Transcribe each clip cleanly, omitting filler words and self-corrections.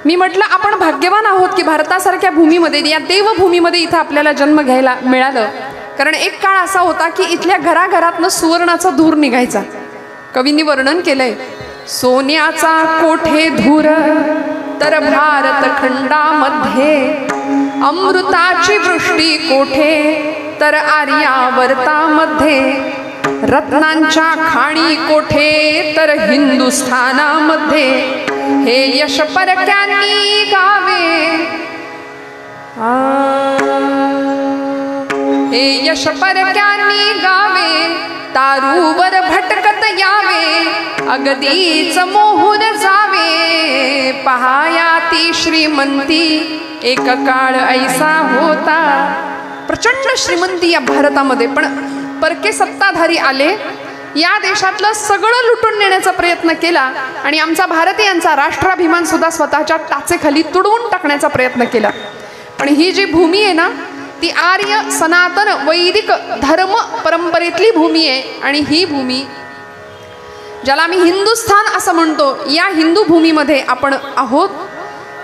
मी म्हटलं आपण भाग्यवान आहोत की भारतासारख्या भूमीमध्ये, या देवभूमीमध्ये इथं आपल्याला जन्म घ्यायला मिळालं. कारण एक काळ असा होता की इथल्या घराघरातनं सुवर्णाचा धूर निघायचा. कवींनी वर्णन केलंय, सोन्याचा कोठे धूर तर भारत खंडामध्ये, अमृताची वृष्टी कोठे तर आर्यावर्तामध्ये, रत्नांच्या खाणी कोठे तर हिंदुस्थानामध्ये, हे यश परक्यांनी गावे, हे यश परक्यांनी गावे, तारूवर भटकत यावे, अगदीच मोहून जावे, पहाया ती श्रीमंती एक काळ ऐसा होता. प्रचंड श्रीमंती या भारतामध्ये, पण परके सत्ताधारी आले, या देशातलं सगळं लुटून नेण्याचा प्रयत्न केला आणि आमचा भारतीयांचा राष्ट्राभिमान सुद्धा स्वतःच्या टाचेखाली तुडवून टाकण्याचा प्रयत्न केला. पण ही जी भूमी आहे ना, ती आर्य सनातन वैदिक धर्म परंपरेतली भूमी आहे. आणि ही भूमी ज्याला आम्ही हिंदुस्थान असं म्हणतो, या हिंदू भूमीमध्ये आपण आहोत,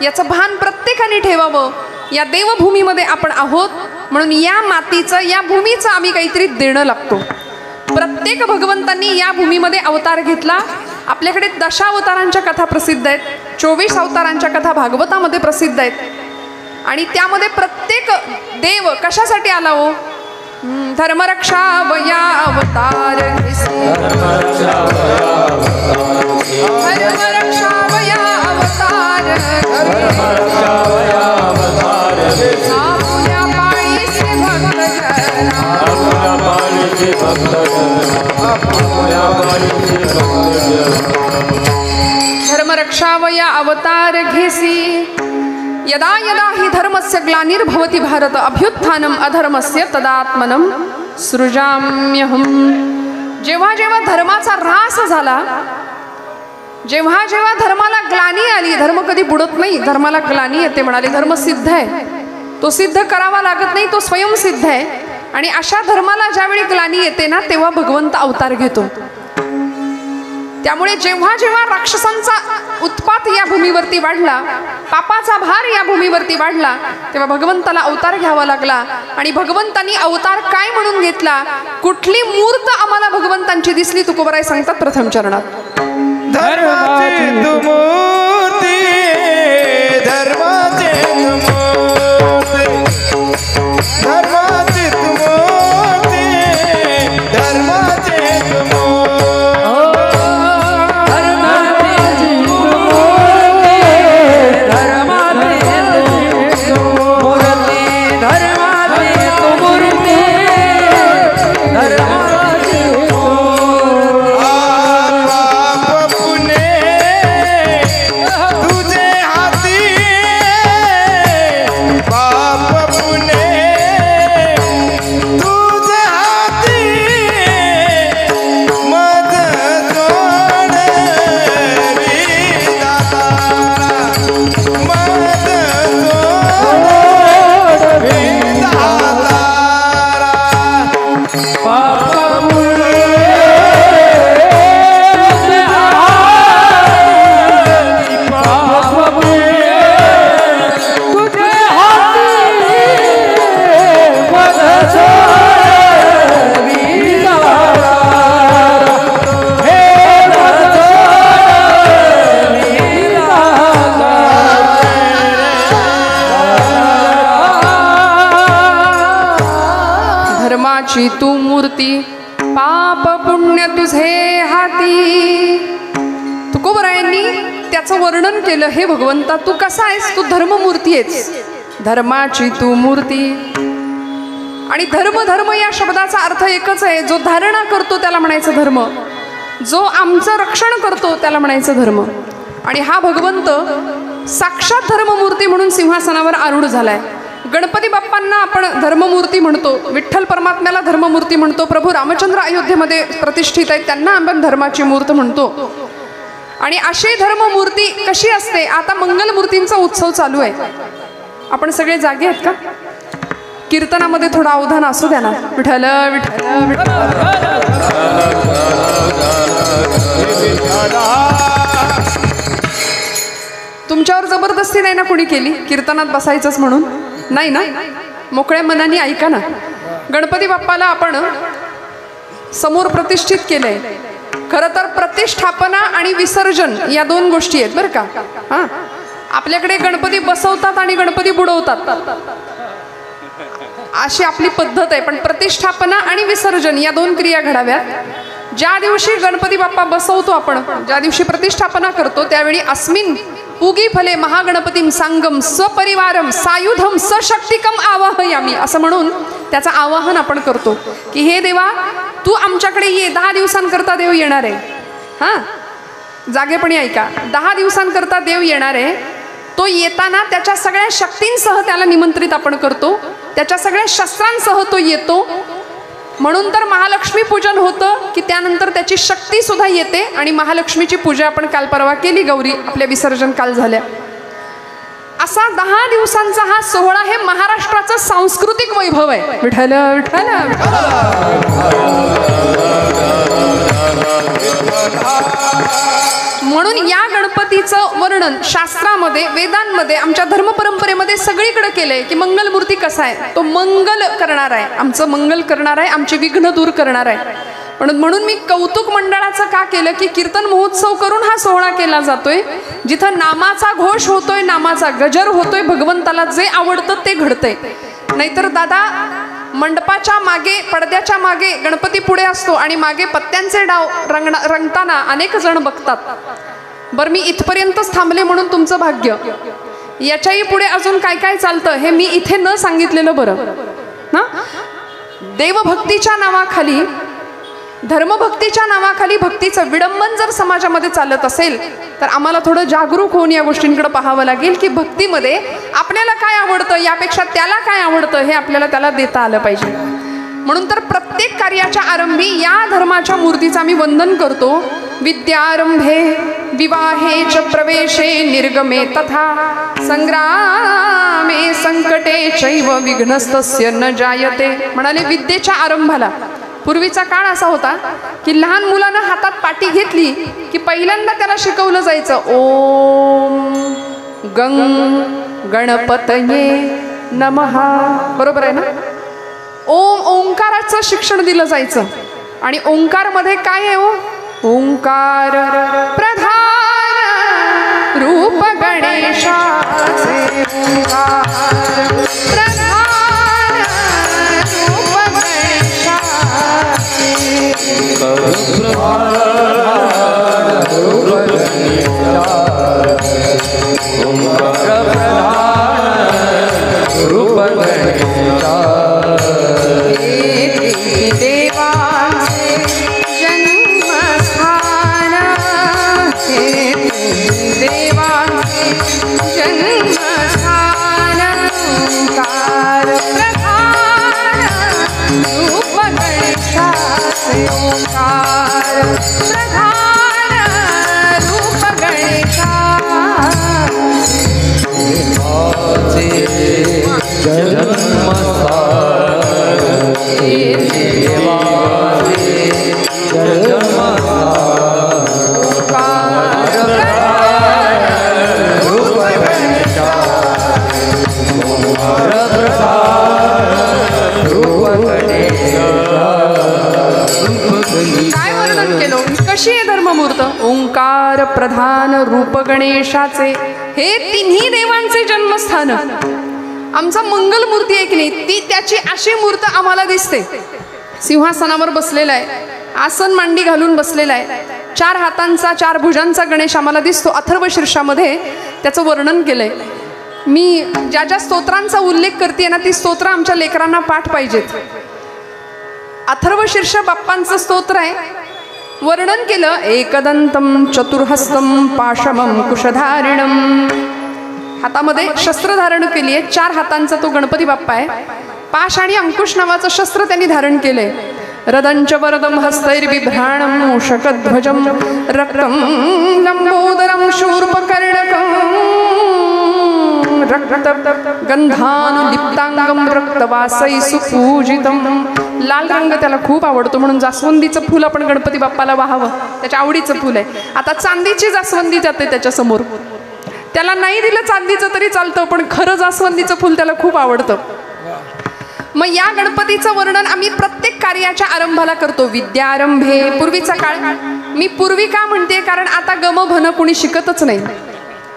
याचं भान प्रत्येकाने ठेवावं. या देवभूमीमध्ये आपण आहोत, म्हणून या मातीचं, या भूमीचं आम्ही काहीतरी देणं लागतो. प्रत्येक भगवंतांनी या भूमीमध्ये अवतार घेतला. आपल्याकडे 10 अवतारांच्या कथा प्रसिद्ध आहेत, 24 अवतारांच्या कथा भागवतामध्ये प्रसिद्ध आहेत. आणि त्यामध्ये प्रत्येक देव कशासाठी आला हो? धर्मरक्षा वया अवतार, धर्मरक्षा वया अवतार, आपुल्या पाळीचे धर्मरक्षा वया अवतार घेसी, यदा यदा हि धर्मस्य ग्लानिर्भवति भारत, अभ्युत्थानम अधर्मस्य तदात्मनम सृजाम्यहम. जेव्हा जेव्हा धर्माचा ऱ्हास झाला, जेव्हा जेव्हा धर्माला ग्लानी आली, धर्म कधी बुडत नाही, धर्माला ग्लानी येते म्हणाले. धर्म सिद्ध आहे, तो सिद्ध करावा लागत नाही, तो स्वयंसिद्ध आहे. आणि अशा धर्माला ज्यावेळी ग्लानी येते ना, तेव्हा भगवंत अवतार घेतो. त्यामुळे जेव्हा जेव्हा राक्षसांचा उत्पात या भूमीवरती वाढला, पापाचा भार या भूमीवरती वाढला, तेव्हा भगवंताला अवतार घ्यावा लागला. आणि भगवंतांनी अवतार काय म्हणून घेतला, कुठली मूर्त आम्हाला भगवंतांची दिसली, तुकोबराय सांगतात प्रथम चरणात, धर्माची मूर्ती, धर्माची मूर्ती, धर्माची मूर्ती, धर्माची तू मूर्ती, पाप पुण्य तुझे हाती. तुकोबरायांनी त्याचं वर्णन केलं, हे भगवंता तू कसा आहेस, तू धर्ममूर्ती आहेस, धर्माची तू मूर्ती. आणि धर्म धर्म या शब्दाचा अर्थ एकच आहे, जो धारणा करतो त्याला म्हणायचं धर्म, जो आमचं रक्षण करतो त्याला म्हणायचं धर्म. आणि हा भगवंत साक्षात धर्ममूर्ती म्हणून सिंहासनावर आरूढ झालाय. गणपती बाप्पांना आपण धर्ममूर्ती म्हणतो, विठ्ठल परमात्म्याला धर्ममूर्ती म्हणतो, प्रभू रामचंद्र अयोध्येमध्ये प्रतिष्ठित आहेत त्यांना आपण धर्माची मूर्त म्हणतो. आणि अशी धर्ममूर्ती कशी असते, आता मंगलमूर्तींचा उत्सव चालू आहे, आपण सगळे जागे आहेत का? कीर्तनामध्ये थोडं अवधान असू द्या ना. विठ्ठल विठ्ठल विठ्ठल. तुमच्यावर जबरदस्ती नाही ना कोणी केली कीर्तनात बसायचंच म्हणून? नाही ना? मोकळ्या मनाने ऐका ना. गणपती बाप्पाला आपण समोर प्रतिष्ठित केलंय. खरं तर प्रतिष्ठापना आणि विसर्जन या दोन गोष्टी आहेत बरं का. हां, आपल्याकडे गणपती बसवतात आणि गणपती बुडवतात अशी आपली पद्धत आहे. पण प्रतिष्ठापना आणि विसर्जन या दोन क्रिया घडाव्यात. ज्या दिवशी गणपती बाप्पा बसवतो आपण, ज्या दिवशी प्रतिष्ठापना करतो, त्यावेळी अस्मिन पूगी फले महागणपतीम सांगम सपरिवारम सायुधम सशक्तिकम आवाहयामी असं म्हणून त्याचं आवाहन आपण करतो की हे देवा तू आमच्याकडे ये. 10 दिवसांकरता देव येणार आहे. हां, जागेपणी ऐका. 10 दिवसांकरता देव येणार आहे. तो येताना त्याच्या सगळ्या शक्तींसह त्याला निमंत्रित आपण करतो. त्याच्या सगळ्या शस्त्रांसह तो येतो. म्हणून तर महालक्ष्मी पूजन होतं की त्यानंतर त्याची शक्ती सुद्धा येते. आणि महालक्ष्मीची पूजा आपण काल परवा केली. गौरी आपल्या विसर्जन काल झाल्या. असा 10 दिवसांचा हा सोहळा हे महाराष्ट्राचं सांस्कृतिक वैभव आहे. विठ्ठल विठ्ठल. म्हणून या गणपतीचं वर्णन शास्त्रामध्ये, वेदांमध्ये, आमच्या धर्मपरंपरेमध्ये सगळीकडे केलंय की मंगलमूर्ती कसा आहे. तो मंगल करणार आहे, आमचं मंगल करणार आहे, आमची विघ्न दूर करणार आहे. म्हणून मी कौतुक मंडळाचं का केलं की कीर्तन महोत्सव करून हा सोहळा केला जातोय. जिथं नामाचा घोष होतोय, नामाचा गजर होतोय, भगवंताला जे आवडतं ते घडतंय. नाहीतर दादा मंडपाच्या मागे, पडद्याच्या मागे गणपती पुढे असतो आणि मागे पत्त्यांचे डाव रंगताना अनेक जण बघतात. बरं, मी इथपर्यंतच थांबले म्हणून तुमचं भाग्य. याच्याही पुढे अजून काय काय चालतं हे मी इथे न सांगितलेलं बरं ना. देवभक्तीच्या नावाखाली, धर्मभक्तीच्या नावाखाली भक्तीचं विडंबन जर समाजामध्ये चालत असेल तर आम्हाला थोडं जागरूक होऊन या गोष्टींकडे पाहावं लागेल की भक्तीमध्ये आपल्याला काय आवडतं यापेक्षा त्याला काय आवडतं हे आपल्याला त्याला देता आलं पाहिजे. म्हणून तर प्रत्येक कार्याच्या आरंभी या धर्माच्या मूर्तीचं आम्ही वंदन करतो. विद्यारंभे विवाहे च प्रवेशे निर्गमे तथा संग्रामे संकटे चैव विघ्नस्तस्य न जायते. म्हणाले विद्येच्या आरंभाला. पूर्वीचा काळ असा होता की लहान मुलानं हातात पाटी घेतली की पहिल्यांदा त्याला शिकवलं जायचं ओम गंग गणपतये नमः. बरोबर आहे ना? ओंकाराचं शिक्षण दिलं जायचं. आणि ओंकार मध्ये काय आहे? ओंकार प्रधान रूप गणेशाचे. ओंकार प्रधान रूप गणेशाचे. रूप देवांचे जन्मस्थान हे देवांचे जन्मस्थान. ओंकार प्रधान रूप गणेशाचे. ओंकार प्रधान रूप गणेशाचे. काय वर्णन केलं? कशी आहे धर्ममूर्त? ओंकार प्रधान रूप गणेशाचे. हे तिन्ही देवांचे जन्मस्थान. आमचा मंगलमूर्ती आहे की नाही, ती त्याची अशी मूर्त आम्हाला दिसते. सिंहासनावर बसलेला आहे, आसन मांडी घालून बसलेला आहे, 4 हातांचा 4 भुजांचा गणेश आम्हाला दिसतो. अथर्व शीर्षामध्ये त्याचं वर्णन केलंय. मी ज्या ज्या स्तोत्रांचा उल्लेख करते ना ती स्तोत्र आमच्या लेकरांना पाठ पाहिजेत. अथर्व शीर्ष बाप्पांचं स्तोत्र आहे. वर्णन केलं एकदंतम चतुर्हस्तम पाशमम कुशधारिणम. हातामध्ये शस्त्र धारण केली आहे. 4 हातांचा तो गणपती बाप्पा आहे. पाश आणि अंकुश नावाचं शस्त्र त्यांनी धारण केलंय. रदंच वरदम हस्तैर्बिभ्राणम मूषकध्वजम रक्तम लंबोदरम शूर्पकर्णकम रक्त गंधानुलिप्तांगम रक्तवासै सुपूजितम. लाल रंग त्याला खूप आवडतो म्हणून जास्वंदीचं फूल आपण गणपती बाप्पाला वाहावं, त्याच्या आवडीचं फूल आहे. आता चांदीची जास्वंदी जाते त्याच्या समोर. त्याला नाही दिलं चांदीचं तरी चालतं, पण खरं जास्वंदीचं फुल त्याला खूप आवडतं. मग या गणपतीचं वर्णन आम्ही प्रत्येक कार्याच्या आरंभाला करतो. विद्यारंभे, पूर्वीचा काळ. मी पूर्वी का म्हणते, कारण आता गम भन कुणी शिकतच नाही.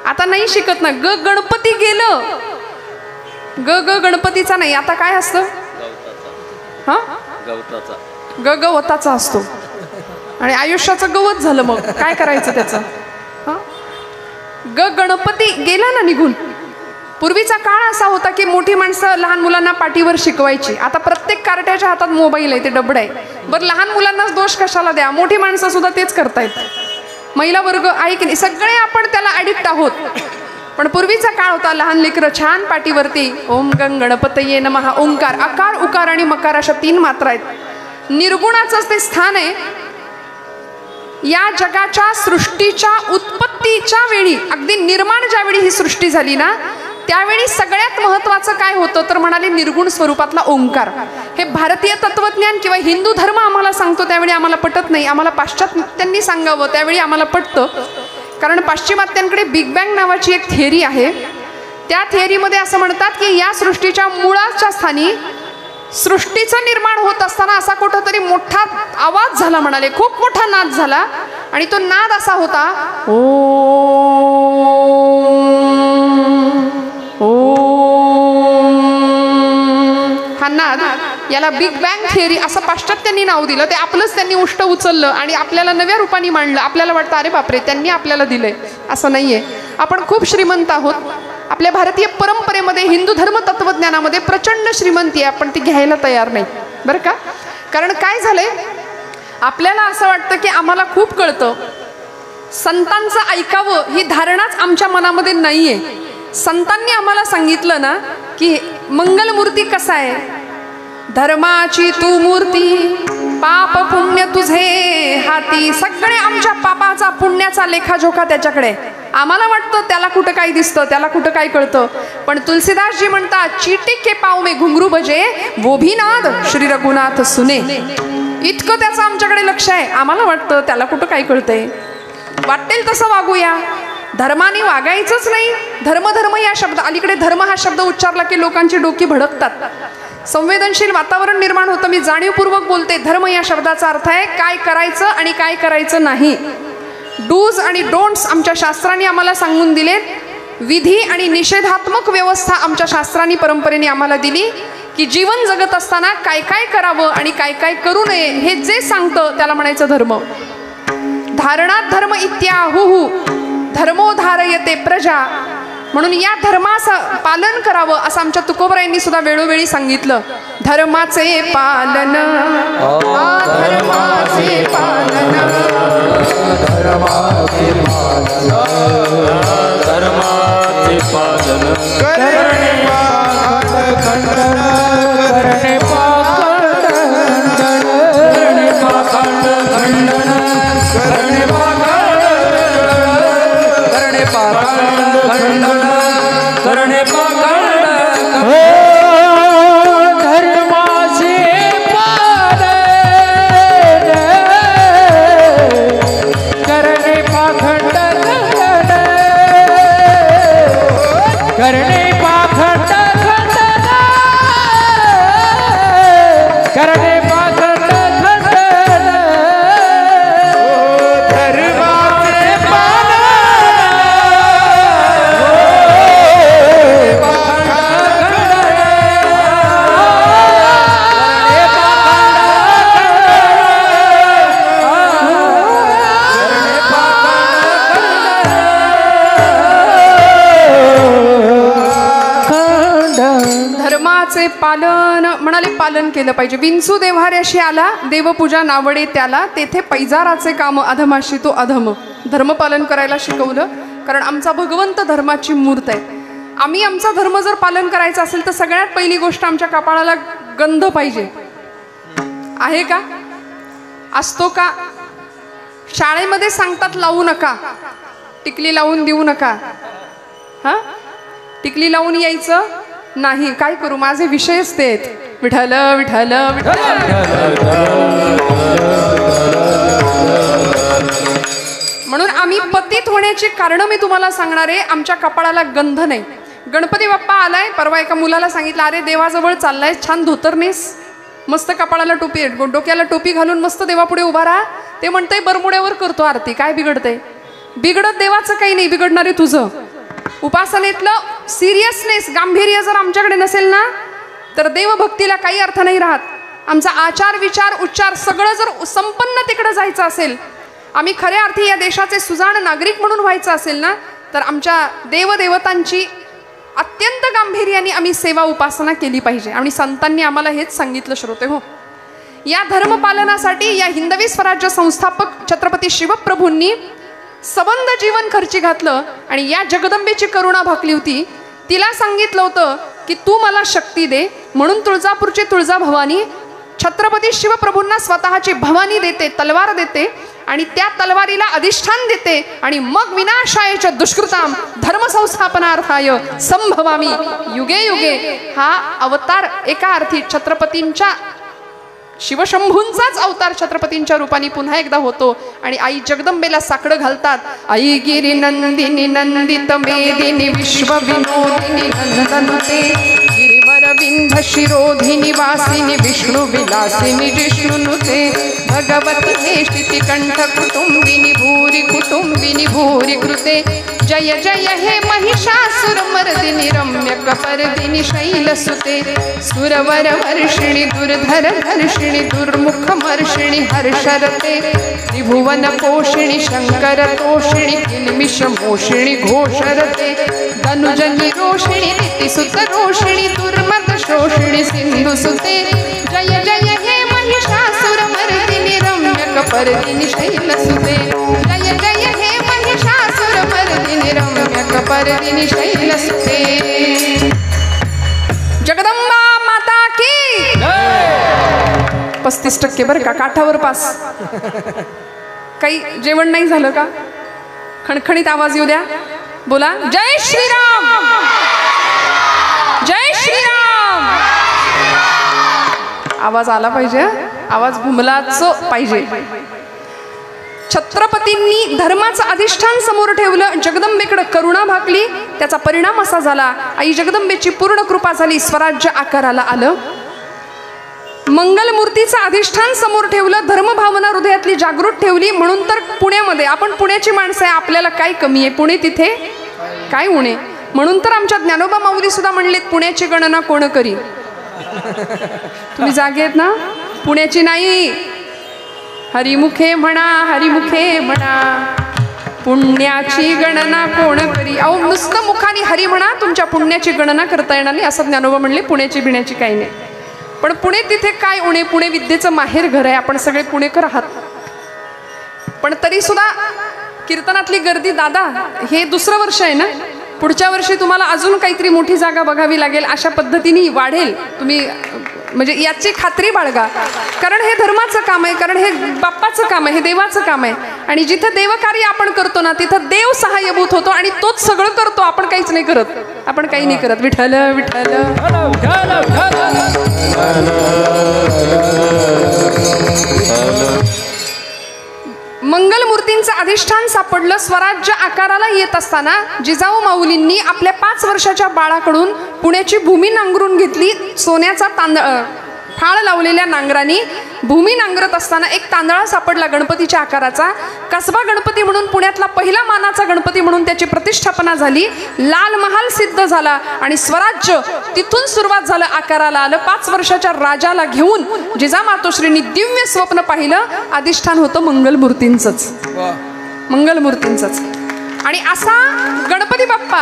आता नाही शिकत ना. गणपती गेलं, ग गणपतीचा नाही. आता काय असतं? हा, गवताचा असतो. आणि आयुष्याचं गवत झालं. मग काय करायचं त्याचं? गणपती गेला ना निघून. पूर्वीचा काळ असा होता की मोठी माणसं लहान मुलांना पाठीवर शिकवायची. आता प्रत्येक कार्ट्याच्या हातात मोबाईल आहे, ते डबड आहे. बरं, लहान मुलांनाच दोष कशाला द्या, मोठी माणसं सुद्धा तेच करतायत. महिला वर्ग आहे की नाही, सगळे आपण त्याला ॲडिक्ट आहोत. पण पूर्वीचा काळ होता, लहान लेकरं छान पाठीवरती ओम गंग गणपतये नमः, ओंकार, आकार, उकार आणि मकार अशा 3 मात्रा आहेत. निर्गुणाचंच ते स्थान आहे. या जगाच्या सृष्टीच्या उत्पत्तीच्या वेळी, अगदी निर्माण ज्यावेळी ही सृष्टी झाली ना, त्यावेळी सगळ्यात महत्त्वाचं काय होतं तर म्हणाले निर्गुण स्वरूपातला ओंकार. हे भारतीय तत्वज्ञान किंवा हिंदू धर्म आम्हाला सांगतो त्यावेळी आम्हाला पटत नाही. आम्हाला पाश्चात्यांनी सांगावं त्यावेळी आम्हाला पटतं. कारण पाश्चिमात्यांकडे बिग बँग नावाची एक थिअरी आहे. त्या थिअरीमध्ये असं म्हणतात की या सृष्टीच्या मुळाच्या स्थानी सृष्टीचं निर्माण होत असताना असा कुठंतरी मोठा आवाज झाला. म्हणाले खूप मोठा नाद झाला. आणि तो नाद असा होता, हा नाद, याला बिग बँग थिअरी असं पाश्चात्यांनी नाव दिलं. ते आपलंच त्यांनी उष्ट उचललं आणि आपल्याला नव्या रूपाने मांडलं. आपल्याला वाटतं अरे बापरे, त्यांनी आपल्याला दिलंय. असं नाहीये. आपण खूप श्रीमंत आहोत. आपल्या भारतीय परंपरेमध्ये, हिंदू धर्म तत्वज्ञानामध्ये प्रचंड श्रीमंती आहे. आपण ती घ्यायला तयार नाही बरं का. कारण काय झालंय, आपल्याला असं वाटतं की आम्हाला खूप कळतं. संतांचं ऐकावं ही धारणाच आमच्या मनामध्ये नाहीये. संतांनी आम्हाला सांगितलं ना की मंगलमूर्ती कसा आहे, धर्माची तू मूर्ती, पाप पुण्य तुझे हाती. सगळे आमच्या पापाचा पुण्याचा लेखाजोखा त्याच्याकडे. आम्हाला वाटतं त्याला कुठं काय दिसतं, त्याला कुठं काय कळतं. पण तुलसीदासजी म्हणतात, चीटी के पाव में घुंगरू बजे वो भी नाद श्री रघुनाथ सुने. इतकं त्याचं आमच्याकडे लक्ष आहे. आम्हाला वाटतं त्याला कुठं काय कळतंय, वाटेल तसं वागूया. धर्माने वागायचंच नाही. धर्म या शब्द, अलीकडे धर्म हा शब्द उच्चारला की लोकांची डोकी भडकतात. संवेदनशील वातावरण निर्माण होतं. मी जाणीवपूर्वक बोलते. धर्म या शब्दाचा अर्थ आहे काय करायचं आणि काय करायचं नाही. डूज आणि डोंट्स आमच्या शास्त्रांनी आम्हाला सांगून दिलेत. विधी आणि निषेधात्मक व्यवस्था आमच्या शास्त्रांनी परंपरेने आम्हाला दिली की जीवन जगत असताना काय काय करावं आणि काय काय करू नये हे जे सांगतं त्याला म्हणायचं धर्म. धारणात धर्म इत्याहुहु धर्मो धारयते प्रजा. म्हणून या धर्माचं पालन करावं असं आमच्या तुकोबरायांनी सुद्धा वेळोवेळी सांगितलं. धर्माचे पालन, धर्माचे पालन, धर्माचे पालन, धर्माचे पालन करणे पाखंड खंडन, करणे पाखंड खंडन, करणे करणे पाखंड हो धर्माचे पालन, करणे पाखंड खंडन, करणे पाखंड खंडन, करणे पाखंड खंडन. धर्माचे पालन, पालन म्हणाले पालन केलं पाहिजे. विंचू देव्हाऱ्याशी आला, देवपूजा नावडे त्याला, तेथे पैजाराचे काम अधमाशी तो अधम. धर्मपालन करायला शिकवलं. कारण आमचा भगवंत धर्माची मूर्त आहे. आम्ही आमचा धर्म जर पालन करायचा असेल तर सगळ्यात पहिली गोष्ट आमच्या कपाळाला गंध पाहिजे. आहे का? असतो का? शाळेमध्ये सांगतात लावू नका, टिकली लावून देऊ नका. हा, टिकली लावून यायचं नाही. काय करू, माझे विषयच ते आहेत. विठ्ठल विठ्ठल विठ्ठल. म्हणून आम्ही पतित होण्याची कारण मी तुम्हाला सांगणार आहे. आमच्या कपाळाला गंध नाही. गणपती बाप्पा आलाय, परवा एका मुलाला सांगितलं, अरे देवाजवळ चाललाय, छान धोतरनेस, मस्त कपाळाला टोपी, डोक्याला टोपी घालून मस्त देवापुढे उभा राहा. ते म्हणतंय बरमुड्यावर करतो आरती, काय बिघडतंय? बिघडत देवाचं काही नाही, बिघडणारे तुझं. उपासनेतलं सिरियसनेस, गांभीर्य जर आमच्याकडे नसेल ना, तर देवभक्तीला काही अर्थ नाही राहत. आमचा आचार विचार उच्चार सगळं जर संपन्न तिकडे जायचं असेल, आम्ही खऱ्या अर्थी या देशाचे सुजाण नागरिक म्हणून व्हायचं असेल ना, तर आमच्या देवदेवतांची अत्यंत गांभीर्याने आम्ही सेवा उपासना केली पाहिजे. आणि संतांनी आम्हाला हेच सांगितलं श्रोते हो. या धर्मपालनासाठी या हिंदवी स्वराज्य संस्थापक छत्रपती शिवप्रभूंनी सबंध जीवन खर्ची घातलं आणि या जगदंबेची करुणा भाकली होती. तिला सांगितलं होतं की तू मला शक्ती दे, म्हणून तुळजापूरची तुळजा भवानी छत्रपती शिवप्रभूंना स्वतःची भवानी देते, तलवार देते आणि त्या तलवारीला अधिष्ठान देते आणि मग विनाशायच्या दुष्कृताम धर्मसंस्थापनार्थाय संभवामी युगे युगे हा अवतार एका अर्थी छत्रपतींच्या शिवशंभूंचाच अवतार छत्रपतींच्या रूपाने पुन्हा एकदा होतो. आणि आई जगदंबेला साकडं घालतात. आई गिरी नंदिनी नंदित मेदिनी विश्व विनोदिनी नंदनुते गिरिवर विंध शिरोधिनी वासिनी विष्णु विलासिनी जिष्णुनुते भगवती हेष्टिति कंठ कुटुंबिनी भूरि कुटुंबिनी भूरि कृते जय जय हे महिषासुर मर्दिनी रम्य कपर्दिनी शैलसुते सुरवर वर्षिणी दुर्धर धर्षिणी दुर्मुख मर्षिणी हर्षरते त्रिभुवन पोषिणी शंकर तोषिणी किल्मिष मोषिणी घोषरते धनुजनी रोषिणी नीतिसुत रोषिणी दुर्मत शोषिणी सिंधुसुते जय जय हे महिषासुर मर्दिनी रम्य कपर्दिनी शैलसुते जय जय हे महिषासुर मर्दिनी रम्य कपर्दिनी शैलसुते. जगदंबा माता की 35% बरं का, काठावर पास. काही जेवण नाही झालं का? खणखणीत आवाज येऊ द्या, बोला जय श्रीराम जय श्रीराम. आवाज आला पाहिजे, आवाज घुमलाच पाहिजे. छत्रपतींनी धर्माचं अधिष्ठान समोर ठेवलं, जगदंबेकडे करुणा भाकली. त्याचा परिणाम असा झाला, आई जगदंबेची पूर्ण कृपा झाली, स्वराज्य आकाराला आलं. मंगलमूर्तीचं अधिष्ठान समोर ठेवलं, धर्मभावना हृदयातली जागृत ठेवली. म्हणून तर पुण्यामध्ये, आपण पुण्याची माणसं आहे, आपल्याला काय कमी आहे? पुणे तिथे काय उणे. म्हणून तर आमच्या ज्ञानोबा माऊली सुद्धा म्हणलेत, पुण्याची गणना कोण करी. तुम्ही जागे आहेत ना? पुण्याची नाही, हरिमुखे म्हणा, हरिमुखे म्हणा, पुण्याची गणना कोण करी. अहो नुसतं मुखाने हरी म्हणा, तुमच्या पुण्याची गणना करता येणार नाही असं ज्ञानोबा म्हणले. पुण्याची बिण्याची काही नाही. पण पुणे तिथे काय उणे? पुणे विद्येचं माहेर घर आहे, आपण सगळे पुणेकर आहात. पण तरी सुद्धा कीर्तनातली गर्दी, दादा हे दुसरं वर्ष आहे ना, पुढच्या वर्षी तुम्हाला अजून काहीतरी मोठी जागा बघावी लागेल, अशा पद्धतीने वाढेल. तुम्ही म्हणजे याची खात्री बाळगा, कारण हे धर्माचं काम आहे, कारण हे बाप्पाचं काम आहे, हे देवाचं काम आहे. आणि जिथं देवकार्य आपण करतो ना, तिथं देव सहाय्यभूत होतो आणि तोच सगळं करतो, आपण काहीच नाही करत. आपण काही नाही करत. विठ्ठल विठ्ठल. मंगलमूर्तींचं अधिष्ठान सापडलं. स्वराज्य आकाराला येत असताना जिजाऊ माऊलींनी आपल्या 5 वर्षाच्या बाळाकडून पुण्याची भूमी नांगरून घेतली. सोन्याचा फाळ लावलेल्या नांगरानी भूमी नांगरत असताना एक तांदळा सापडला गणपतीच्या आकाराचा. कसबा गणपती म्हणून पुण्यातला पहिला मानाचा गणपती म्हणून त्याची प्रतिष्ठापना झाली. लाल महाल सिद्ध झाला आणि स्वराज्य तिथून सुरुवात झालं, आकाराला आलं. 5 वर्षाच्या राजाला घेऊन जिजामातोश्रींनी दिव्य स्वप्न पाहिलं. अधिष्ठान होतं मंगलमूर्तींचंच, मंगलमूर्तींचंच. आणि असा गणपती बाप्पा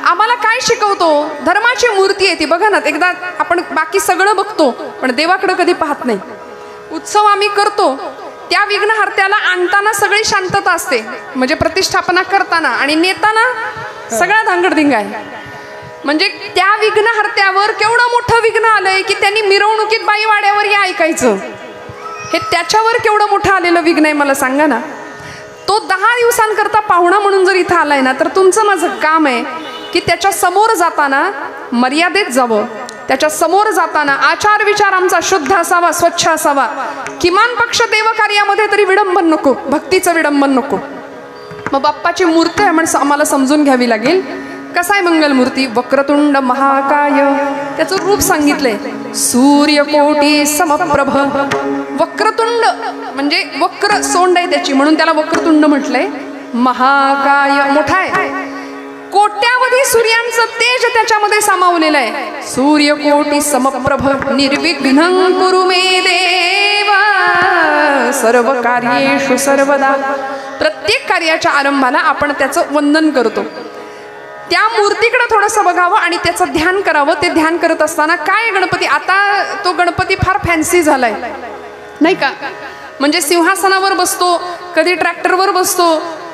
आम्हाला काय शिकवतो? धर्माची मूर्ती आहे ती. बघा ना, एकदा आपण बाकी सगळं बघतो पण देवाकडे कधी पाहत नाही. उत्सव आम्ही करतो, त्या विघ्नहर्त्याला आणताना सगळी शांतता असते, म्हणजे प्रतिष्ठापना करताना, आणि नेताना सगळा धांगडधिंगा आहे. म्हणजे त्या विघ्नहर्त्यावर केवढं मोठं विघ्न आलंय की त्यांनी मिरवणुकीत बाई वाड्यावर या ऐकायचं. हे त्याच्यावर केवढं मोठं आलेलं विघ्न आहे मला सांगा ना. तो 10 दिवसांकरता पाहुणा म्हणून जर इथं आलाय ना, तर तुमचं माझं काम आहे की त्याच्या समोर जाताना मर्यादेत जावं. त्याच्या समोर जाताना आचार विचार आमचा शुद्ध असावा, स्वच्छ असावा. किमान पक्ष देवकार्यामध्ये तरी विडंबन नको, भक्तीचं विडंबन नको. मग बाप्पाची मूर्ती आम्हाला समजून घ्यावी लागेल. कसा आहे मंगलमूर्ती? वक्रतुंड महाकाय, त्याचं रूप सांगितलंय. सूर्यकोटी समप्रभ. वक्रतुंड म्हणजे वक्र सोंड आहे त्याची, म्हणून त्याला वक्रतुंड म्हटलंय. महाकाय, मोठा आहे. कोट्यावधी सूर्यांचं तेज त्याच्यामध्ये सामावलेलं आहे. सूर्यकोटी समप्रभ निर्विघ्नं कुरु मे देव सर्व कार्येषु सर्वदा. प्रत्येक कार्याच्या आरंभाला आपण त्याचं वंदन करतो. त्या मूर्तीकडे थोडंसं बघावं आणि त्याचं ध्यान करावं. ते ध्यान करत असताना काय गणपती, आता तो गणपती फार फॅन्सी झालाय नाही का? म्हणजे सिंहासनावर बसतो, कधी ट्रॅक्टरवर बसतो,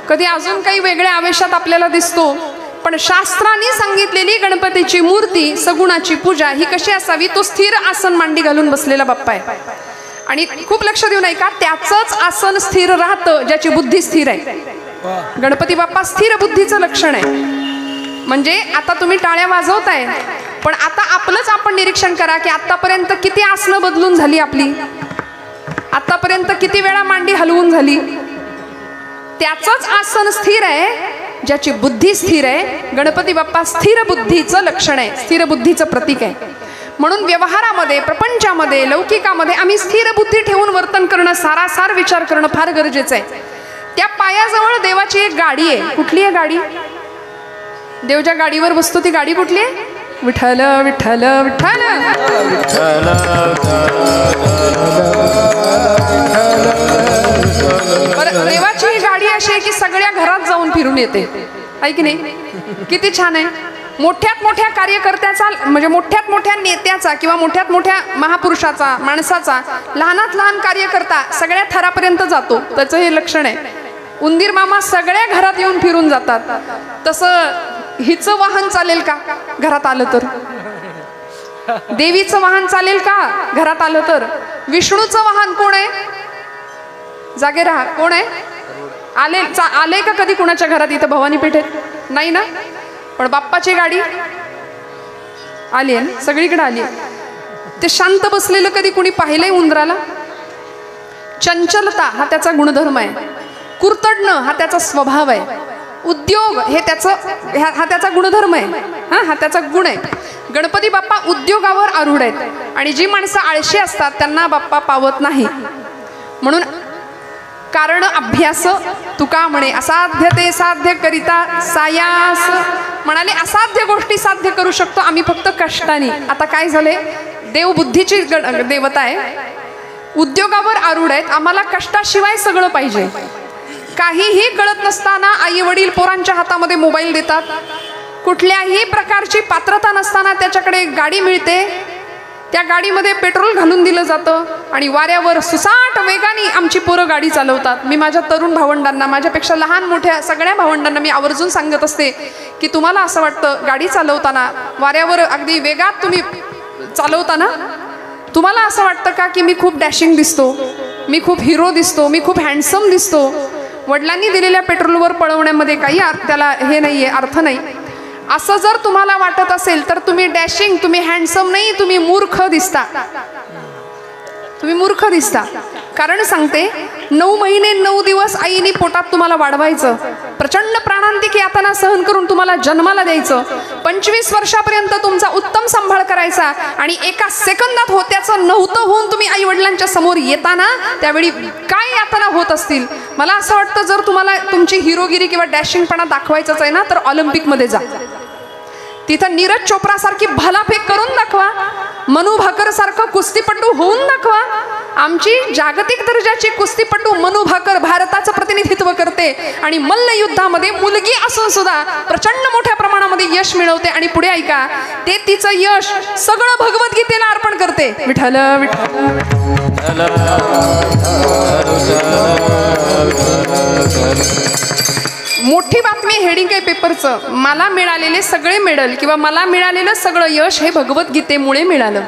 कधी अजून काही वेगळ्या आवेशात आपल्याला दिसतो. पण शास्त्रांनी सांगितलेली गणपतीची मूर्ती, सगुणाची पूजा ही कशी असावी? तो स्थिर आसन मांडी घालून बसलेला बाप्पा आहे. आणि खूप लक्ष देऊ नये का, त्याचंच आसन स्थिर राहतं ज्याची बुद्धी स्थिर आहे. गणपती बाप्पा स्थिर बुद्धीचं लक्षण आहे. म्हणजे आता तुम्ही टाळ्या वाजवताय, पण आता आपलंच आपण निरीक्षण करा की आतापर्यंत किती आसनं बदलून झाली आपली, आतापर्यंत किती वेळा मांडी हलवून झाली. त्याचंच आसन स्थिर आहे ज्याची बुद्धी स्थिर आहे. गणपती बाप्पा स्थिर बुद्धीचं लक्षण आहे, स्थिर बुद्धीचं प्रतीक आहे. म्हणून व्यवहारामध्ये, प्रपंचामध्ये, लौकिकामध्ये आम्ही स्थिर बुद्धी ठेवून वर्तन करणं, सारासार विचार करणं फार गरजेचं आहे. त्या पायाजवळ देवाची एक गाडी आहे. कुठली आहे गाडी? देव ज्या गाडीवर बसतो ती गाडी कुठली आहे? विठ्ठल विठ्ठल विठ्ठल. देवाची ही गाडी अशी आहे की सगळ्या घरात जाऊन फिरून येते, आहे की नाही? किती छान आहे. मोठ्यात मोठ्या कार्यकर्त्याचा, म्हणजे मोठ्यात मोठ्या नेत्याचा किंवा मोठ्यात मोठ्या महापुरुषाचा, माणसाचा लहानात लहान कार्यकर्ता सगळ्या थरापर्यंत जातो. त्याचं हे लक्षण आहे. उंदीर मामा सगळ्या घरात येऊन फिरून जातात. तसं हिचं वाहन चालेल का घरात आलं तर? देवीचं वाहन चालेल का घरात आलं तर? विष्णूचं वाहन कोण आहे? जागे राहा, कोण आहे? आले का कधी कुणाच्या घरात इथं भवानी पेठेत? नाही ना. पण बाप्पाची गाडी आली आहे ना, सगळीकडे आली आहे. ते शांत बसलेलं कधी कुणी पाहिलंय उंदराला? चंचलता हा त्याचा गुणधर्म आहे. कुरतडणं हा त्याचा स्वभाव आहे. उद्योग हे हा त्याचा गुणधर्म आहे. हा त्याचा गुण आहे. गणपती बाप्पा उद्योगावर आरूढ आहेत. आणि जी माणसं आळशी असतात त्यांना बाप्पा पावत नाही. म्हणून कारण अभ्यास तुका म्हणे, असाध्य ते साध्य करिता सायास. म्हणाले असाध्य गोष्टी साध्य करू शकतो आम्ही फक्त कष्टाने. आता काय झाले, देव बुद्धीची देवता आहे, उद्योगावर आरूढ आहेत. आम्हाला कष्टाशिवाय सगळं पाहिजे. काहीही कळत नसताना आई वडील पोरांच्या हातामध्ये मोबाईल देतात. कुठल्याही प्रकारची पात्रता नसताना त्याच्याकडे गाडी मिळते, त्या गाडीमध्ये पेट्रोल घालून दिलं जातं आणि वाऱ्यावर सुसाट वेगाने आमची पोरं गाडी चालवतात. मी माझ्या तरुण भावंडांना, माझ्यापेक्षा लहान मोठ्या सगळ्या भावंडांना मी आवर्जून सांगत असते की तुम्हाला असं वाटतं गाडी चालवताना, वाऱ्यावर अगदी वेगात तुम्ही चालवताना तुम्हाला असं वाटतं का की मी खूप डॅशिंग दिसतो, मी खूप हिरो दिसतो, मी खूप हँडसम दिसतो? वडिलांनी दिलेल्या पेट्रोलवर पळवण्यामध्ये काही त्याला हे नाही आहे, अर्थ नाही. असं जर तुम्हाला वाटत असेल तर तुम्ही डॅशिंग, तुम्ही हँडसम नाही, तुम्ही मूर्ख दिसता. तुम्ही मूर्ख दिसता. कारण सांगते, 9 महिने 9 दिवस आईने पोटात तुम्हाला वाढवायचं, प्रचंड प्राणांतिक यातना सहन करून तुम्हाला जन्माला द्यायचं, 25 वर्षापर्यंत तुमचा उत्तम सांभाळ करायचा आणि एका सेकंदात होत्याचं नव्हतं होऊन तुम्ही आई वडिलांच्या समोर येताना त्यावेळी काय यातना होत असतील. मला असं वाटतं जर तुम्हाला तुमची हिरोगिरी किंवा डॅशिंगपणा दाखवायचंच आहे ना तर ऑलिम्पिकमध्ये जा. तिथं नीरज चोप्रा सारखी भालाफेक करून दाखवा, मनू भाकर सारखं कुस्तीपटू होऊन दाखवा. आमची जागतिक दर्जाची कुस्तीपटू मनू भाकर भारताचं प्रतिनिधित्व करते आणि मल्लयुद्धामध्ये मुलगी असून सुद्धा प्रचंड मोठ्या प्रमाणामध्ये यश मिळवते. आणि पुढे ऐका, ते तिचं यश सगळं भगवद्गीतेला अर्पण करते. विठ्ठल विठ्ठल. मोठी बातमी हेडिंग आहे पेपरचं, मला मिळालेले सगळे मेडल किंवा मला मिळालेलं सगळं यश हे भगवद्गीतेमुळे मिळालं.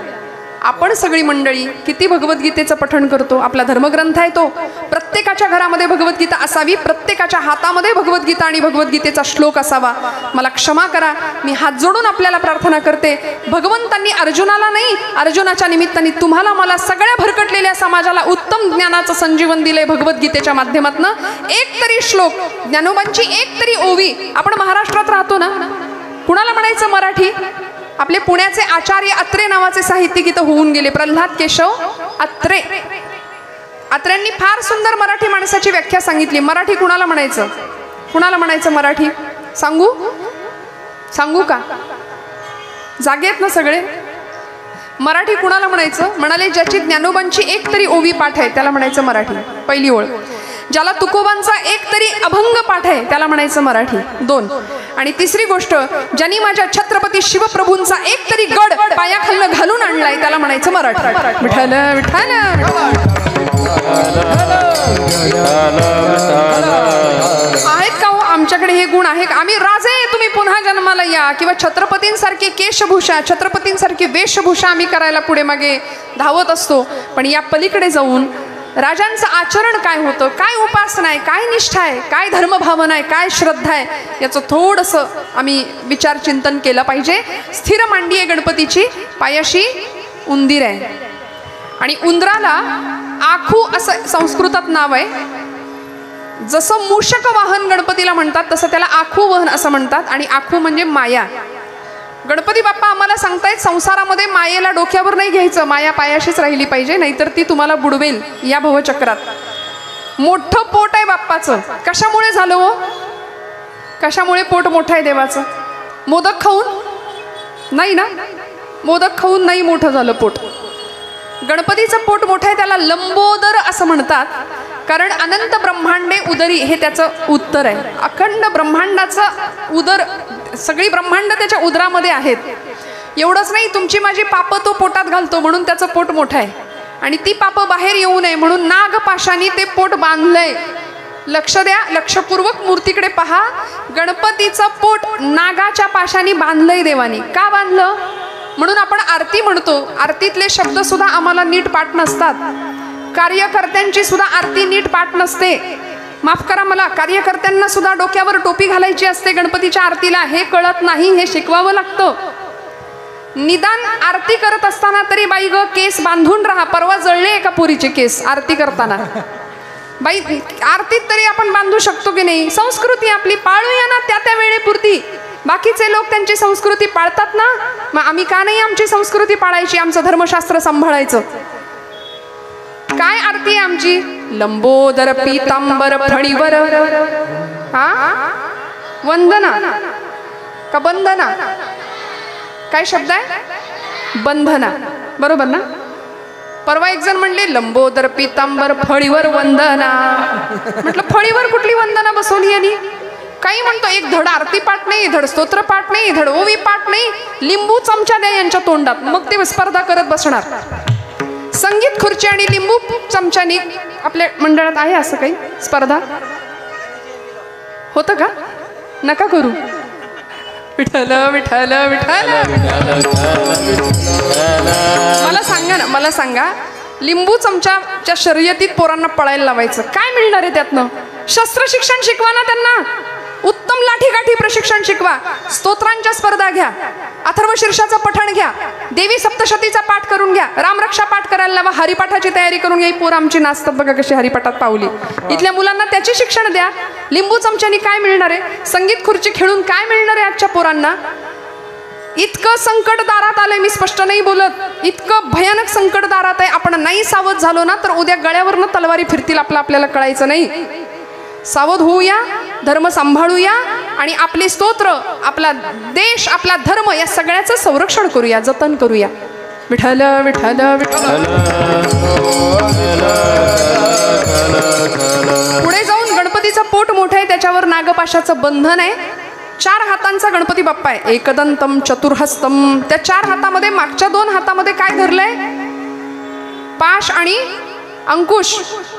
आपण सगळी मंडळी किती भगवद्गीतेचं पठण करतो? आपला धर्मग्रंथ आहे तो. प्रत्येकाच्या घरामध्ये भगवद्गीता असावी, प्रत्येकाच्या हातामध्ये भगवद्गीता आणि भगवद्गीतेचा श्लोक असावा. मला क्षमा करा, मी हात जोडून आपल्याला प्रार्थना करते. भगवंतांनी अर्जुनाला नाही, अर्जुनाच्या निमित्ताने तुम्हाला मला सगळ्या भरकटलेल्या समाजाला उत्तम ज्ञानाचं संजीवन दिलंय भगवद्गीतेच्या माध्यमातून. एक तरी श्लोक, ज्ञानोबांची एक तरी ओवी. आपण महाराष्ट्रात राहतो ना, कुणाला म्हणायचं मराठी? आपले पुण्याचे आचार्य अत्रे नावाचे साहित्यिक इथं होऊन गेले, प्रल्हाद केशव अत्रे. अत्र्यांनी फार सुंदर मराठी माणसाची व्याख्या सांगितली. मराठी कुणाला म्हणायचं? कुणाला म्हणायचं मराठी? सांगू का? जागेत ना सगळे? मराठी कुणाला म्हणायचं? म्हणाले, ज्याची ज्ञानोबांची एक तरी ओवी पाठ आहे त्याला म्हणायचं मराठी. पहिली ओळ. ज्याला तुकोबांचा एक तरी अभंग पाठ आहे त्याला म्हणायचं मराठी. 2. आणि तिसरी गोष्ट, ज्यांनी माझ्या छत्रपती शिवप्रभूंचा एक तरी गड पायाखालनं घालून आणलाय त्याला म्हणायचं मराठी. विठ्ठल विठ्ठल. आहेत का हो आमच्याकडे हे गुण आहे का? आम्ही राजे, तुम्ही पुन्हा जन्माला या, किंवा छत्रपतींसारखे केशभूषा, छत्रपतींसारखी वेशभूषा आम्ही करायला पुढे मागे धावत असतो. पण या पलीकडे जाऊन राजांचं आचरण काय होतं, काय उपासना आहे, काय निष्ठा आहे, काय धर्मभावना आहे, काय श्रद्धा आहे, याचं थोडंसं आम्ही विचार चिंतन केलं पाहिजे. स्थिर मांडी आहे गणपतीची, पायाशी उंदीर आहे. आणि उंदराला आखू असं संस्कृतात नाव आहे. जसं मूषक वाहन गणपतीला म्हणतात तसं त्याला आखू वहन असं म्हणतात. आणि आखू म्हणजे माया. गणपती बाप्पा आम्हाला सांगतायत, संसारामध्ये मायेला डोक्यावर नाही घ्यायचं, माया पायाशीच राहिली पाहिजे, नाहीतर ती तुम्हाला बुडवेल या भवचक्रात. मोठं पोट आहे बाप्पाचं. कशामुळे झालं हो? कशामुळे पोट मोठं आहे देवाचं? मोदक खाऊन नाही ना, मोदक खाऊन नाही मोठं झालं पोट. गणपतीचं पोट मोठं आहे, त्याला लंबोदर असं म्हणतात, कारण अनंत ब्रह्मांडे उदरी हे त्याचं उत्तर आहे. अखंड ब्रह्मांडाचं उदर, सगळी ब्रह्मांड त्याच्या उदरामध्ये आहेत. एवढंच नाही, तुमची माझी पापं तो पोटात घालतो म्हणून त्याचं पोट मोठं आहे. आणि ती पापं बाहेर येऊ नये म्हणून नागपाशाने ते पोट बांधलंय. लक्ष द्या, लक्षपूर्वक मूर्तीकडे पहा. गणपतीचं पोट नागाच्या पाशाने बांधलंय देवानी. का बांधलं? म्हणून आपण आरती म्हणतो. आरतीतले शब्द सुद्धा आम्हाला नीट पाठ नसतात. कार्यकर्त्यांची सुद्धा आरती नीट पाठ नसते. माफ करा मला, कार्यकर्त्यांना सुद्धा डोक्यावर टोपी घालायची असते गणपतीच्या आरतीला. हे कळत नाही, हे शिकवावं लागतं. निदान आरती करत असताना तरी बाई ग केस बांधून राहा. परवा जळले एका पोरीचे केस आरती करताना. बाई, आरतीत तरी आपण बांधू शकतो की नाही? संस्कृती आपली पाळूया ना त्या वेळेपुरती. बाकीचे लोक त्यांची संस्कृती पाळतात ना, मग आम्ही का नाही आमची संस्कृती पाळायची, आमचं धर्मशास्त्र सांभाळायचं? काय आरती आहे आमची? लंबोदर पीतांबर फणीवर. वंदना का बंधना? काय शब्द आहे? बंधना. बरोबर ना? परवा एक जण म्हणले लंबोदर पीतांबर फळीवर वंदना. म्हटलं फळीवर कुठली वंदना बसवली यांनी? काही म्हणतो, एक धड आरती पाठ नाही, धड स्तोत्र पाठ नाही, धड ओवी पाठ नाही. लिंबू चमचा द्या यांच्या तोंडात, मग ते स्पर्धा करत बसणार. संगीत खुर्ची आणि लिंबू चमच्यानी आपल्या मंडळात आहे असं काही स्पर्धा? होतं का? नका करू. विठ्ठल विठ्ठल विठ्ठल. मला सांगा, लिंबू चमच्याच्या शर्यतीत पोरांना पळायला लावायचं, काय मिळणार आहे त्यातनं? शस्त्र शिक्षण शिकवा ना त्यांना. उत्तम लाठीकाठी प्रशिक्षण शिकवा. स्तोत्रांच्या स्पर्धा घ्या, अथर्व शीर्षाचं पठण घ्या, देवी सप्तशतीचा पाठ करून घ्या, रामरक्षा पाठ करायला लावा, हरिपाठाची तयारी करून घ्या. पोर आमची नाचतात बघा कशी हरिपाठात पावली. इथल्या मुलांना त्याचे शिक्षण द्या. लिंबू चमच्यानी काय मिळणार आहे? संगीत खुर्ची खेळून काय मिळणार आहे आजच्या पोरांना? इतकं संकट दारात आलंय, मी स्पष्ट नाही बोलत, इतकं भयानक संकट दारात आहे. आपण नाही सावध झालो ना तर उद्या गळ्यावरनं तलवारी फिरतील आपल्याला कळायचं नाही. सावध होऊया, धर्म सांभाळूया आणि आपले स्तोत्र, आपला देश, आपला धर्म या सगळ्याचं संरक्षण करूया, जतन करूया. विठ्ठल विठ्ठल विठ्ठल. पुढे जाऊन गणपतीचं पोट मोठं आहे, त्याच्यावर नागपाशाचं बंधन आहे. 4 हातांचा गणपती बाप्पा आहे. एकदंतम चतुर्हस्तम. त्या 4 हातामध्ये, मागच्या 2 हातामध्ये काय धरलंय? पाश आणि अंकुश.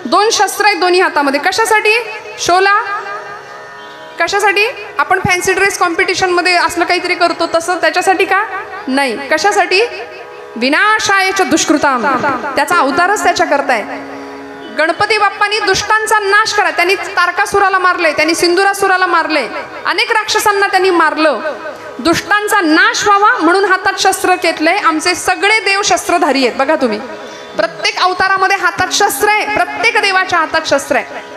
2 शस्त्र आहेत दोन्ही हातामध्ये. कशासाठी? शोला. कशासाठी? आपण फॅन्सी ड्रेस कॉम्पिटिशन मध्ये असलं काहीतरी करतो तसं, त्याच्यासाठी का? नाही. कशासाठी? विनाशायच दुष्कृताम, त्याचा अवतारच त्याच्या करताय. गणपती बाप्पांनी दुष्टांचा नाश करा. त्यांनी तारकासुराला मारले, त्यांनी सिंदुरासुराला मारले, अनेक राक्षसांना त्यांनी मारलं. दुष्टांचा नाश व्हावा म्हणून हातात शस्त्र घेतलंय. आमचे सगळे देव शस्त्रधारी आहेत. बघा तुम्ही, प्रत्येक अवतारामध्ये हातात शस्त्र आहे, प्रत्येक देवाच्या हातात शस्त्र आहे.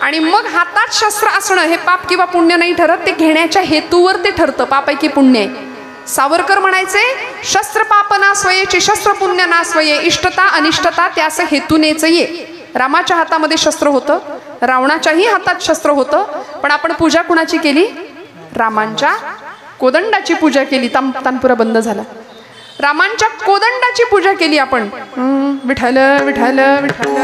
आणि मग हातात शस्त्र असणं हे पाप किंवा पुण्य नाही ठरत, ते घेण्याच्या हेतूवर ते ठरतं, पाप आहे की पुण्य आहे. सावरकर म्हणायचे, शस्त्र पाप नास्वयेची शस्त्र पुण्य नास्वये, इष्टता अनिष्टता त्यास हेतूनेच ये. रामाच्या हातामध्ये शस्त्र होतं, रावणाच्याही हातात शस्त्र होतं, पण आपण पूजा कुणाची केली? रामांच्या कोदंडाची पूजा केली. तानपुरा बंद झाला. रामांच्या कोदंडाची पूजा केली आपण. विठ्ठल विठ्ठल विठ्ठल.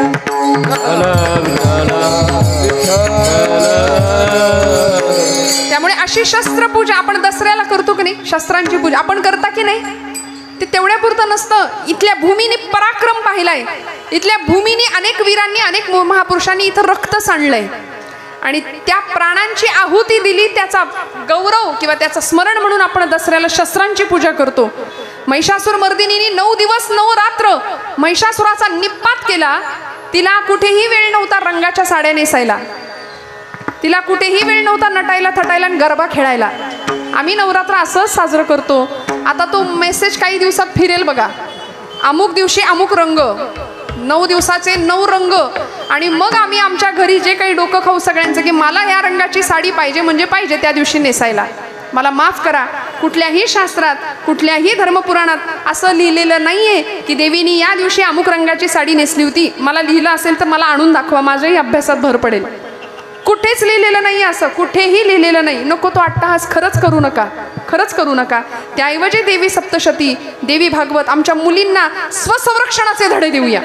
त्यामुळे अशी शस्त्र पूजा आपण दसऱ्याला करतो की नाही? शस्त्रांची पूजा आपण करता की नाही? ते तेवढ्या पुरतं नसतं. इथल्या भूमीने पराक्रम पाहिलाय, इथल्या भूमीने अनेक वीरांनी अनेक महापुरुषांनी इथं रक्त सांडलंय आणि त्या प्राणांची आहुती दिली. त्याचा गौरव किंवा त्याचं स्मरण म्हणून आपण दसऱ्याला शस्त्रांची पूजा करतो. महिषासूर मर्दिनीने 9 दिवस 9 रात्र महिषासुराचा निपात केला. तिला कुठेही वेळ नव्हता रंगाच्या साड्या नेसायला, तिला कुठेही वेळ नव्हता नटायला थटायला आणि गरबा खेळायला. आम्ही नवरात्र असंच साजरं करतो. आता तो मेसेज काही दिवसात फिरेल बघा, अमुक दिवशी अमुक रंग, 9 दिवसाचे 9 रंग. आणि मग आम्ही आमच्या घरी जे काही डोकं खाऊ सगळ्यांचं की मला ह्या रंगाची साडी पाहिजे म्हणजे पाहिजे त्या दिवशी नेसायला. मला माफ करा, कुठल्याही शास्त्रात कुठल्याही धर्मपुराणात असं लिहिलेलं नाहीये की देवीनी या दिवशी अमुक रंगाची साडी नेसली होती. मला लिहिलं असेल तर मला आणून दाखवा, माझ्याही अभ्यासात भर पडेल. कुठेच लिहिलेलं नाही, असं कुठेही लिहिलेलं नाही. नको तो अट्टहास खरंच करू नका, खरंच करू नका. त्याऐवजी देवी सप्तशती, देवी भागवत, आमच्या मुलींना स्वसंरक्षणाचे धडे देऊया.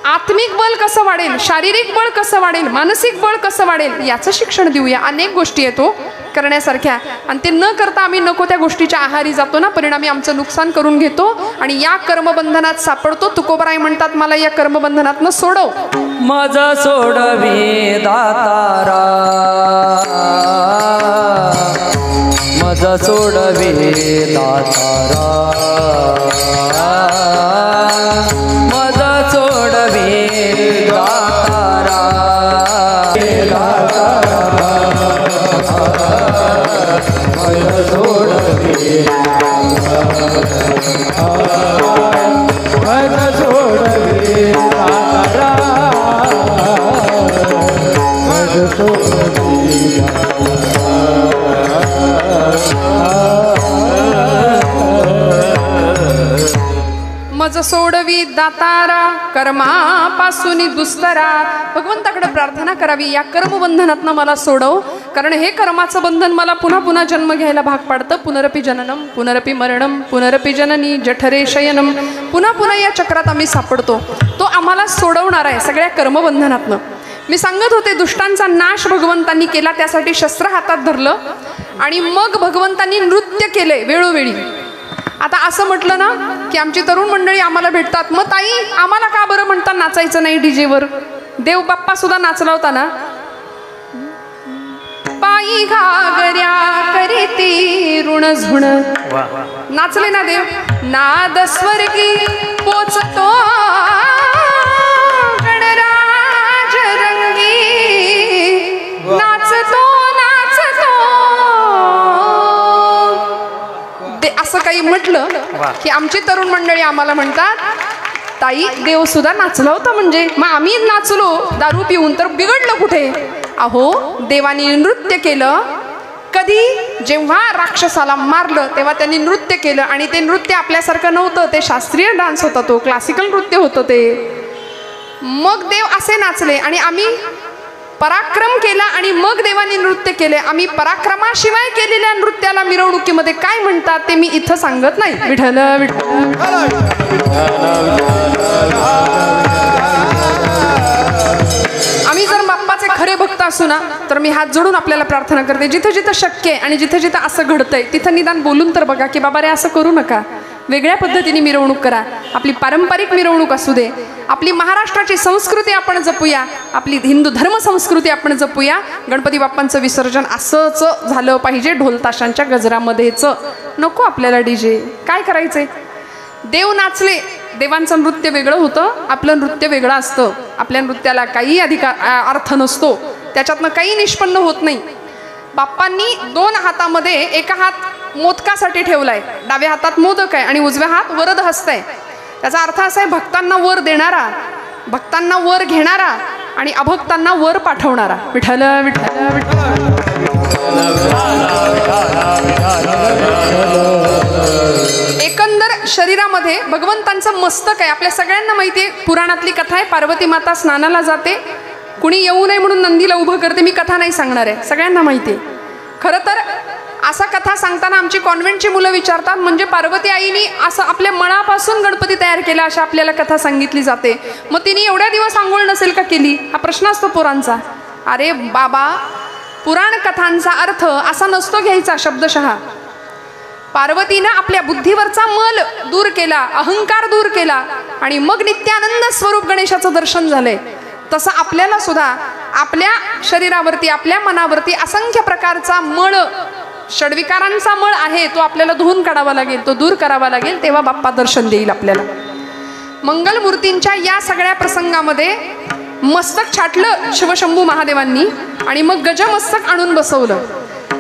आत्मिक बळ कसं वाढेल, शारीरिक बळ कसं वाढेल, मानसिक बळ कसं वाढेल याचं शिक्षण देऊया. अनेक गोष्टी येतो करण्यासारख्या आणि ते न करता आम्ही नको त्या गोष्टीच्या आहारी जातो ना, परिणामी आमचं नुकसान करून घेतो आणि या कर्मबंधनात सापडतो. तुकोबराय म्हणतात, मला या कर्मबंधनात न सोडव. माझा सोडवी दातारा, माझा सोडवी दातारा, माझा सोडवी दातारा, माझा सोडवी माझा सोडवी दातारा, माझा सोडवी मज सोडवी दातारा, कर्मापासून दुस्तरा. भगवंताकडे प्रार्थना करावी, या कर्मबंधनातनं मला सोडव, कारण हे कर्माचं बंधन मला पुन्हा पुन्हा जन्म घ्यायला भाग पाडतं. पुनरपि जननम पुनरपि मरणम पुनरपि जननी जठरे शयनम. पुन्हा पुन्हा या चक्रात आम्ही सापडतो. तो आम्हाला सोडवणार आहे सगळ्या कर्मबंधनातनं. मी सांगत होते, दुष्टांचा नाश भगवंतांनी केला, त्यासाठी शस्त्र हातात धरलं आणि मग भगवंतांनी नृत्य केले वेळोवेळी. आता असं म्हटलं ना की आमची तरुण मंडळी आम्हाला भेटतात, मग ताई आम्हाला का बरं म्हणता नाचायचं नाही डीजेवर? देव बाप्पा सुद्धा नाचला होता ना. पायी घागऱ्या करीती ऋण झुण, नाचले ना देव. नाद स्वर्गी पोचतो गणराज रंगी, नाचतो नाचतो. ते असं काही म्हटलं की आमची तरुण मंडळी आम्हाला म्हणतात, ताई देव सुद्धा नाचला होता म्हणजे. मग आम्ही नाचलो दारू पिऊन तर बिघडलं कुठे? अहो, देवानी नृत्य केलं. कधी? जेव्हा राक्षसाला मारलं तेव्हा त्यांनी नृत्य केलं आणि ते नृत्य आपल्यासारखं नव्हतं, ते शास्त्रीय डान्स होता, तो क्लासिकल नृत्य होतं ते. मग देव असे नाचले आणि आम्ही पराक्रम केला आणि मग देवानी नृत्य केले. आम्ही पराक्रमाशिवाय केलेल्या नृत्याला मिरवणुकीमध्ये काय म्हणतात ते मी इथं सांगत नाही. विठ्ठल विठ्ठल. आम्ही जर बाप्पाचे खरे भक्त असू ना तर मी हात जोडून आपल्याला प्रार्थना करते, जिथं जिथं शक्य आहे आणि जिथं जिथं असं घडतंय तिथं निदान बोलून तर बघा की बाबा रे असं करू नका, वेगळ्या पद्धतीने मिरवणूक करा. आपली पारंपरिक मिरवणूक असू दे, आपली महाराष्ट्राची संस्कृती आपण जपूया, आपली हिंदू धर्म संस्कृती आपण जपूया. गणपती बाप्पांचं विसर्जन असंच झालं पाहिजे, ढोल ताशांच्या गजरामध्येच. नको आपल्याला डीजे. काय करायचंय? देव नाचले, देवांचं नृत्य वेगळं होतं, आपलं नृत्य वेगळं असतं. आपल्या नृत्याला काही अर्थ नसतो, त्याच्यातनं काही निष्पन्न होत नाही. बाप्पांनी 2 हातामध्ये एका हात मोदकासाठी ठेवलाय, डाव्या हातात मोदक आहे आणि उजव्या हात वरद हस्त आहे. त्याचा अर्थ असा आहे, भक्तांना वर देणारा, भक्तांना वर घेणारा आणि अभक्तांना वर पाठवणारा. विठ्ठल विठ्ठल विठ्ठल. एकंदर शरीरामध्ये भगवंतांचं मस्तक आहे. आपल्या सगळ्यांना माहिती आहे, पुराणातली कथा आहे, पार्वती माता स्नानाला जाते, कुणी येऊ नये म्हणून नंदीला उभं करते. मी कथा नाही सांगणार आहे, सगळ्यांना माहिती आहे. खरं तर असा कथा सांगताना आमची कॉन्व्हेंटची मुलं विचारतात, म्हणजे पार्वती आईनी असं आपल्या मनापासून गणपती तयार केला अशा आपल्याला कथा सांगितली जाते, मग तिने एवढ्या दिवस आंघोळ नसेल का केली? हा प्रश्न असतो पोरांचा. अरे बाबा, पुराण कथांचा अर्थ असा नसतो घ्यायचा शब्दशः. पार्वतीनं आपल्या बुद्धीवरचा मल दूर केला, अहंकार दूर केला आणि मग नित्यानंद स्वरूप गणेशाचं दर्शन झालंय. तसं आपल्याला सुद्धा आपल्या शरीरावरती, आपल्या मनावरती असंख्य प्रकारचा मळ, षड्विकारांचा मळ आहे, तो आपल्याला धुवून काढावा लागेल, तो दूर करावा लागेल, तेव्हा बाप्पा दर्शन देईल आपल्याला. मंगलमूर्तींच्या या सगळ्या प्रसंगामध्ये मस्तक छाटलं शिवशंभू महादेवांनी आणि मग गजमस्तक आणून बसवलं.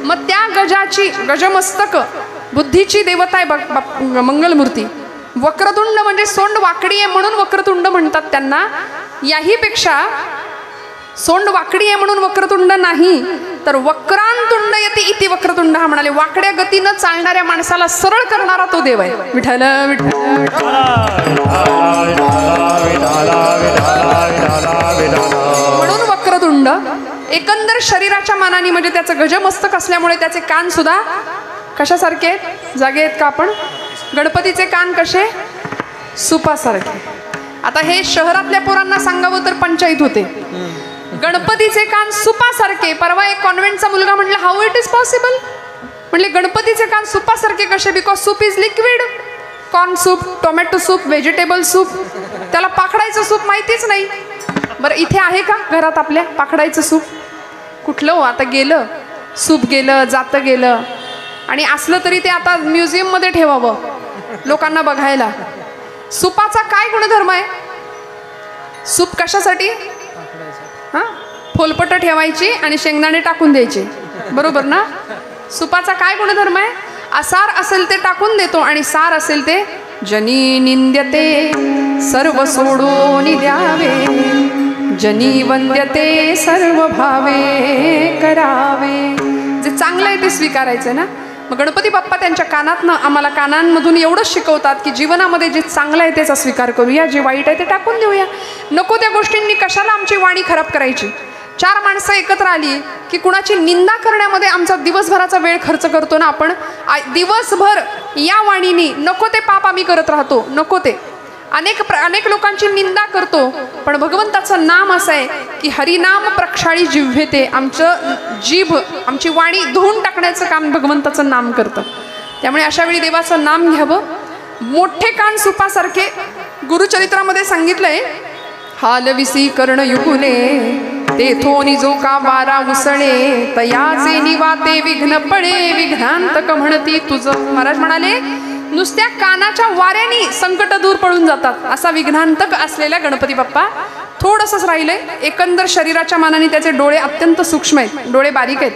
मग त्या गजाची, गजमस्तक बुद्धीची देवता आहे मंगलमूर्ती. वक्रतुंड म्हणजे सोंड वाकडी आहे म्हणून वक्रतुंड म्हणतात त्यांना. याही पेक्षा सोंड वाकडी आहे म्हणून वक्रतुंड नाही, तर वक्रांतुंड यती इति वक्रतुंड हा म्हणाले. वाकड्या गतीनं चालणाऱ्या माणसाला सरळ करणारा तो देव आहे. विठ्ठल विठ्ठल. म्हणून वक्रतुंड एकंदर शरीराच्या मानाने, म्हणजे त्याचं गजमस्तक असल्यामुळे त्याचे कान सुद्धा कशासारखे आहेत? जागे आहेत का आपण? गणपतीचे कान कसे? सुपासारखे. आता हे शहरातल्या पोरांना सांगावं तर पंचायत होते. गणपतीचे कान सुपासारखे. परवा एक कॉन्व्हेंटचा मुलगा म्हटला, हाऊ इट इज पॉसिबल? म्हणले गणपतीचे कान सुपासारखे कसे? Because soup is liquid. Corn soup, tomato soup, vegetable soup, त्याला पाखडायचं सूप माहितीच नाही. बरं, इथे आहे का घरात आपल्या पाखडायचं सूप? कुठलं हो, आता गेलं सूप, गेलं जातं गेलं. आणि असलं तरी ते आता म्युझियममध्ये ठेवावं लोकांना बघायला. सूपाचा काय गुणधर्म आहे? सूप कशासाठी? हां, फोलपट ठेवायची आणि शेंगदाणे टाकून द्यायचे, बरोबर ना? सूपाचा काय गुणधर्म आहे? असार असेल ते टाकून देतो आणि सार असेल ते जनी निंद्यते सर्व सोडून द्यावे, जनी वंद्यते सर्व भावे करावे. जे चांगलं आहे ते स्वीकारायचं ना. मग गणपती बाप्पा त्यांच्या कानातनं आम्हाला कानांमधून एवढंच शिकवतात की जीवनामध्ये जे चांगलं आहे त्याचा स्वीकार करूया, जे वाईट आहे ते टाकून देऊया. नको त्या गोष्टींनी कशाला आमची वाणी खराब करायची. 4 माणसं एकत्र आली की कुणाची निंदा करण्यामध्ये आमचा दिवसभराचा वेळ खर्च करतो ना आपण. दिवसभर या वाणीनी नको ते पाप आम्ही करत राहतो, नको ते अनेक लोकांची निंदा करतो. पण भगवंताचं नाम असं आहे की हरिनाम प्रक्षाळी जिव्हेते. आमचं जीभ, आमची वाणी धुवून टाकण्याचं काम भगवंताचं नाम करतं. त्यामुळे अशा वेळी देवाचं नाम घ्यावं. मोठे कान सुपासारखे गुरुचरित्रामध्ये सांगितलंय. हालविसी कर्ण युकुले तेथोनी जो का वारा उसळे, तयाचे निवाते विघ्न पडे विघ्नांतक म्हणती तुझं. महाराज म्हणाले, नुसत्या कानाच्या वाऱ्याने संकट दूर पळून जातात. असा विघ्नांतक असलेला गणपती बाप्पा थोडंसंच राहिलंय. एकंदर शरीराच्या मानाने त्याचे डोळे अत्यंत सूक्ष्म आहेत, डोळे बारीक आहेत.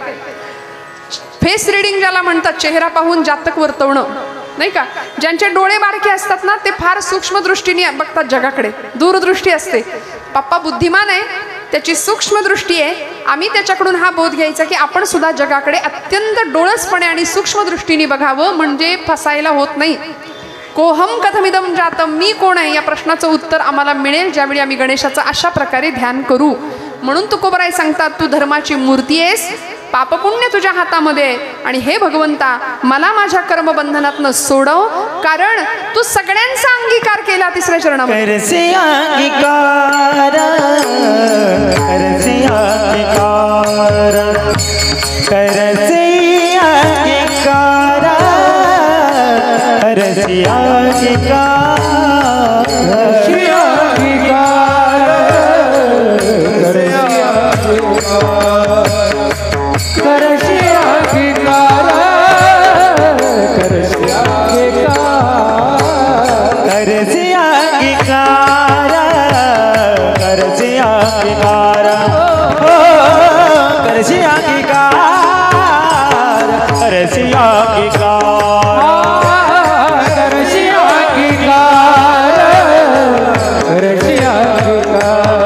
फेस रिडिंग ज्याला म्हणतात, चेहरा पाहून जातक वर्तवणं, नाही का? ज्यांचे डोळे बारके असतात ना ते फार सूक्ष्म दृष्टीने बघतात जगाकडे, दूरदृष्टी असते. बाप्पा बुद्धिमान आहे, त्याची सूक्ष्म दृष्टी आहे. आम्ही त्याच्याकडून हा बोध घ्यायचा की आपण सुद्धा जगाकडे अत्यंत डोळसपणे आणि सूक्ष्म दृष्टीने बघावं, म्हणजे फसायला होत नाही. कोहम कथमिदम जातम, मी कोण आहे या प्रश्नाचं उत्तर आम्हाला मिळेल ज्यावेळी आम्ही गणेशाचं अशा प्रकारे ध्यान करू. म्हणून तुकोबराय सांगतात, तू धर्माची मूर्ती आहेस, पापपुण्य तुझ्या हातामध्ये. आणि हे भगवंता, मला माझ्या कर्मबंधनातनं सोडव, कारण तू सगळ्यांचा अंगीकार केला. 3ऱ्या चरणामध्ये करसे अंगीकार, करसे अंगीकार, करसे अंगीकार, करसे अंगीकार, रसिया की कार रसिया की कार रसिया की कार रसिया की कार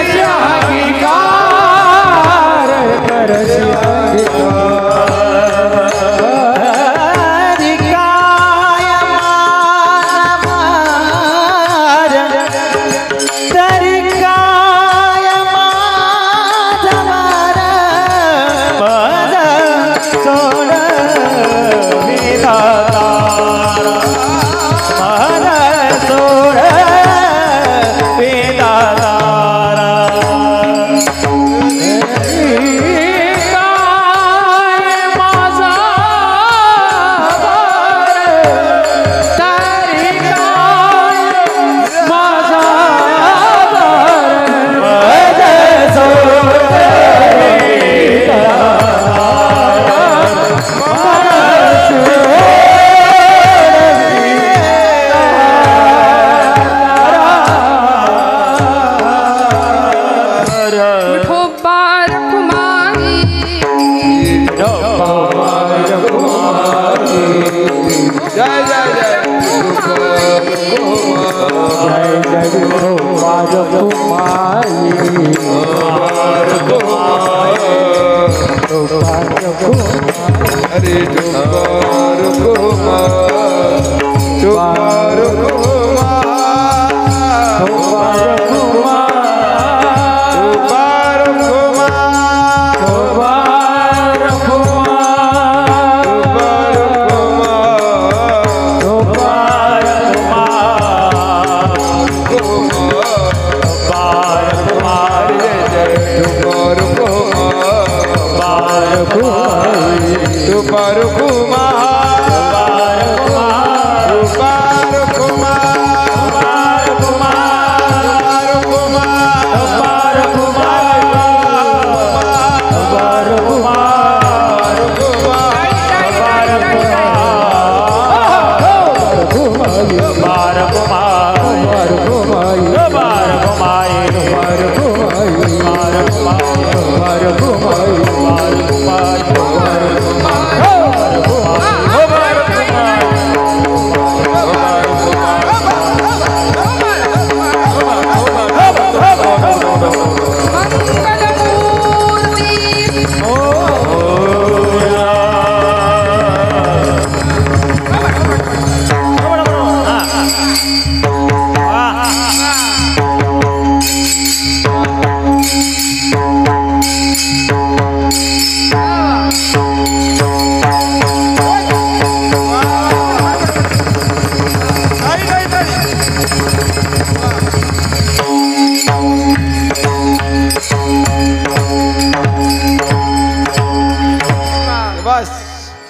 रसिया की कार रसिया की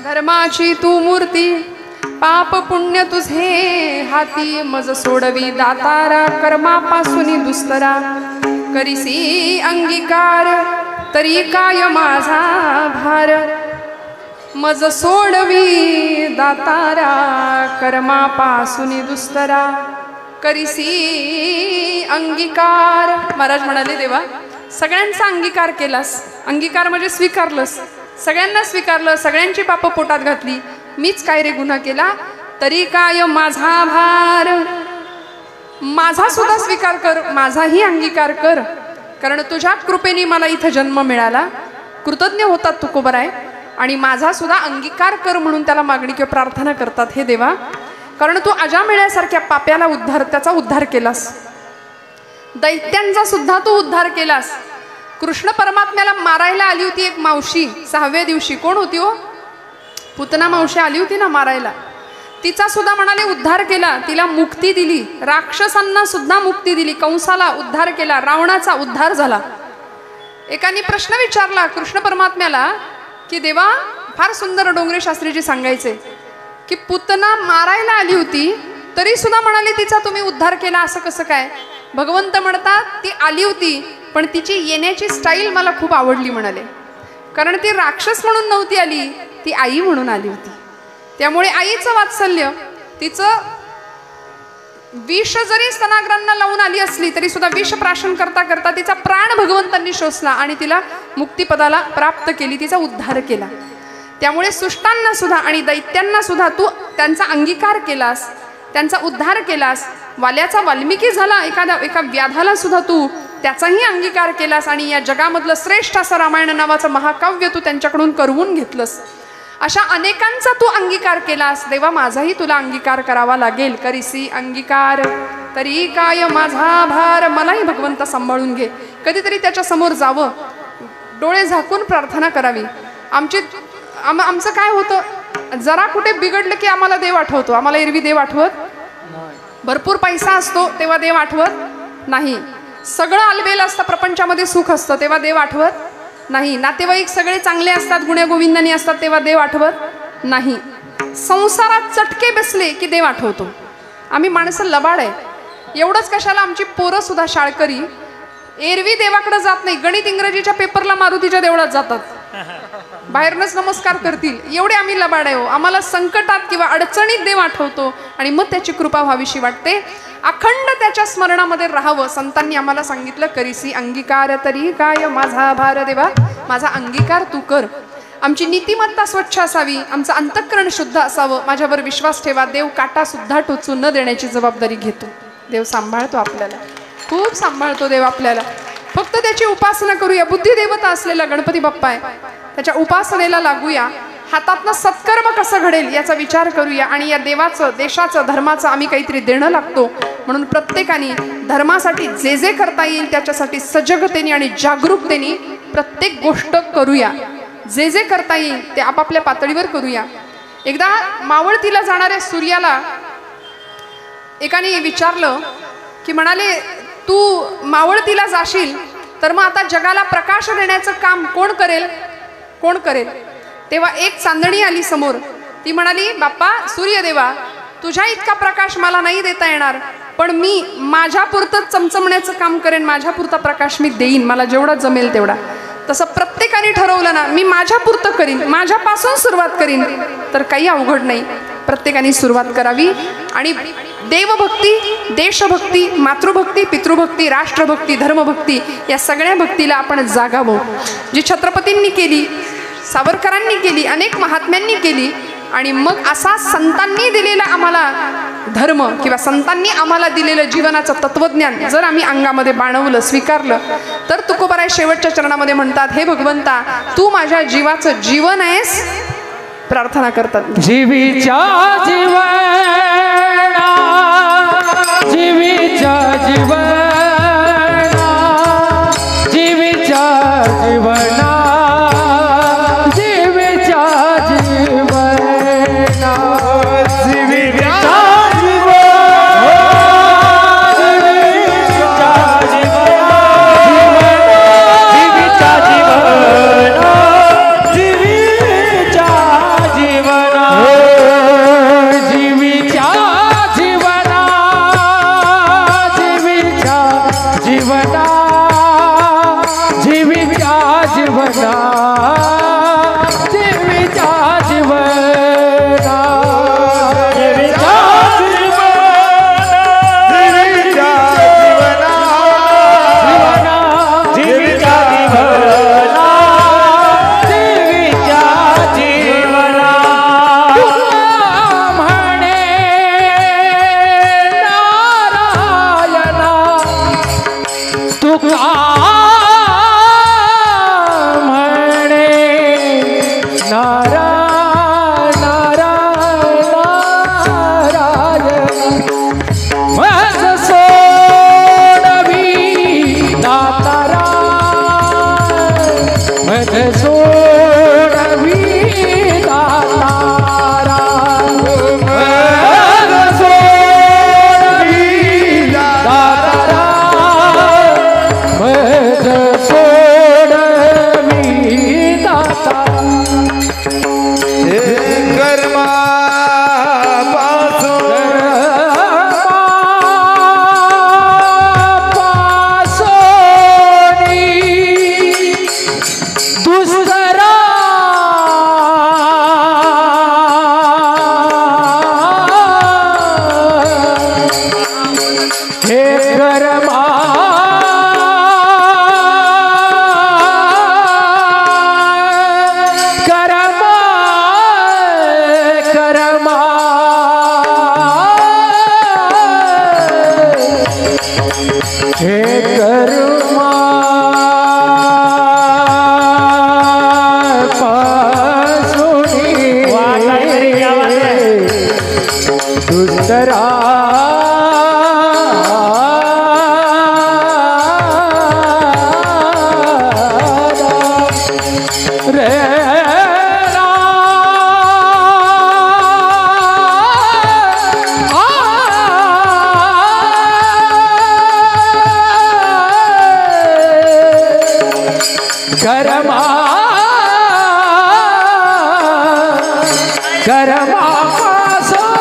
धर्माची तू मूर्ती पाप पुण्य तुझे हाती मज सोडवी दातारा कर्मापासून दुस्तरा करीसी अंगीकार तरी काय माझा भार मज सोडवी दातारा कर्मापासून दुस्तरा करीसी अंगीकार. महाराज म्हणाले देवा सगळ्यांचा अंगीकार केलास, अंगीकार म्हणजे स्वीकारलंस, सगळ्यांना स्वीकारलं, सगळ्यांची पाप पोटात घातली, मीच काय रे गुन्हा केला, तरी काय माझा भार, माझा सुद्धा स्वीकार कर, माझाही अंगीकार कर, कारण तुझ्या कृपेने मला इथं जन्म मिळाला, कृतज्ञ होतात तुकोबराय, आणि माझा सुद्धा अंगीकार कर म्हणून त्याला मागणी किंवा प्रार्थना करतात. हे देवा कारण तू अजामिळ्यासारख्या पाप्याला त्याचा उद्धार केलास, दैत्यांचा सुद्धा तू उद्धार केलास. कृष्ण परमात्म्याला मारायला आली होती एक मावशी 6व्या दिवशी, कोण होती हो, पुतना मावशी आली होती ना मारायला, तिचा सुद्धा म्हणाले उद्धार केला, तिला मुक्ती दिली, राक्षसांना सुद्धा मुक्ती दिली, कंसाला उद्धार केला, रावणाचा उद्धार झाला. एकाने प्रश्न विचारला कृष्ण परमात्म्याला की देवा फार सुंदर डोंगरे शास्त्रीजी सांगायचे की पुतना मारायला आली होती तरी सुद्धा म्हणाले तिचा तुम्ही उद्धार केला, असं कसं काय. भगवंत म्हणतात ती आली होती पण तिची येण्याची स्टाईल मला खूप आवडली म्हणाले, कारण ती राक्षस म्हणून नव्हती आली, ती आई म्हणून आली होती. त्यामुळे आईचं वात्सल्य, तिचं विष जरी स्तनाग्रांना लावून आली असली तरी सुद्धा विष प्राशन करता करता तिचा प्राण भगवंतांनी शोषला आणि तिला मुक्तिपदाला प्राप्त केली, तिचा उद्धार केला. त्यामुळे सुष्टांना सुद्धा आणि दैत्यांना सुद्धा तू त्यांचा अंगीकार केलास, त्यांचा उद्धार केलास. वाल्याचा वाल्मिकी झाला, एका व्याधाला सुद्धा तू त्याचाही अंगीकार केलास आणि या जगामधलं श्रेष्ठ असं रामायण नावाचं महाकाव्य तू त्यांच्याकडून करवून घेतलंस. अशा अनेकांचा तू अंगीकार केलास. देवा, माझाही तुला अंगीकार करावा लागेल. करीसी अंगीकार तरी काय माझा भार. मलाही भगवंता सांभाळून घे. कधीतरी त्याच्या समोर जावं, डोळे झाकून प्रार्थना करावी. आमचं काय होतं, जरा कुठे बिघडलं की आम्हाला देव आठवतो. आम्हाला एरवी देव आठवत, भरपूर पैसा असतो तेव्हा देव आठवत नाही. सगळं आलबेल असतं, प्रपंचामध्ये सुख असतं तेव्हा देव आठवत नाही. नातेवाईक सगळे चांगले असतात, गुण्यागोविंदानी असतात तेव्हा देव आठवत नाही. संसारात चटके बसले की देव आठवतो. आम्ही माणसं लबाड आहे. एवढंच कशाला, आमची पोरं सुद्धा शाळकरी एरवी देवाकडे जात नाही. गणित इंग्रजीच्या पेपरला मारुतीच्या देवळात जातात, बाहेरनच नमस्कार करतील. एवढे आम्ही लबाड आहे हो. आम्हाला संकटात किंवा अडचणीत देव आठवतो आणि मग त्याची कृपा व्हावीशी वाटते. अखंड त्याच्या स्मरणामध्ये राहावं. संतांनी आम्हाला सांगितलं, करीसी अंगीकार तरी काय माझा भार. देवा, माझा अंगीकार तू कर. आमची नीतिमत्ता स्वच्छ असावी, आमचं अंतःकरण शुद्ध असावं. माझ्यावर विश्वास ठेवा. देव काटा सुद्धा टोचून न देण्याची जबाबदारी घेतो. देव सांभाळतो आपल्याला, खूप सांभाळतो देव आपल्याला. फक्त त्याची उपासना करूया. बुद्धी देवता असलेला गणपती बाप्पा आहे, त्याच्या उपासनेला लागूया. हातातनं सत्कर्म कसं घडेल याचा विचार करूया आणि या देवाचं, देशाचं, धर्माचं आम्ही काहीतरी देणं लागतो. म्हणून प्रत्येकाने धर्मासाठी जे जे करता येईल त्याच्यासाठी सजगतेने आणि जागरूकतेने प्रत्येक गोष्ट करूया. जे जे करता येईल ते आपापल्या पातळीवर करूया. एकदा मावळतीला जाणाऱ्या सूर्याला एकाने विचारलं की, म्हणाले, तू मावळतीला जाशील तर मग आता जगाला प्रकाश देण्याचं काम कोण करेल, कोण करेल? तेव्हा एक चांदणी आली समोर. ती म्हणाली, बाप्पा सूर्यदेवा, तुझ्या इतका प्रकाश मला नाही देता येणार, पण मी माझ्या पुरतं चमचमण्याचं काम करेन. माझ्या पुरता प्रकाश मी देईन, मला जेवढा जमेल तेवढा. तसं प्रत्येकाने ठरवलं ना, मी माझ्या पुरतं करीन, माझ्यापासून सुरुवात करीन, तर काही अवघड नाही. प्रत्येकाने सुरुवात करावी आणि देवभक्ती, देशभक्ती, मातृभक्ती, पितृभक्ती, राष्ट्रभक्ती, धर्मभक्ती या सगळ्या भक्तीला आपण जागावं. जी छत्रपतींनी केली, सावरकरांनी केली, अनेक महात्म्यांनी केली. आणि मग असा संतांनी दिलेला आम्हाला धर्म किंवा संतांनी आम्हाला दिलेलं जीवनाचं तत्वज्ञान जर आम्ही अंगामध्ये बाणवलं, स्वीकारलं, तर तुकोबाराय शेवटच्या चरणामध्ये म्हणतात, हे भगवंता, तू माझ्या जीवाचं जीवन आहेस. प्रार्थना करतात, जीवीच्या जीवना, जीवीच्या जीवना, जीवीच्या जीवना, जीवीच्या जीवना, जीवीच्या जीवना, जीवीच्या जीवना, कर्मापासून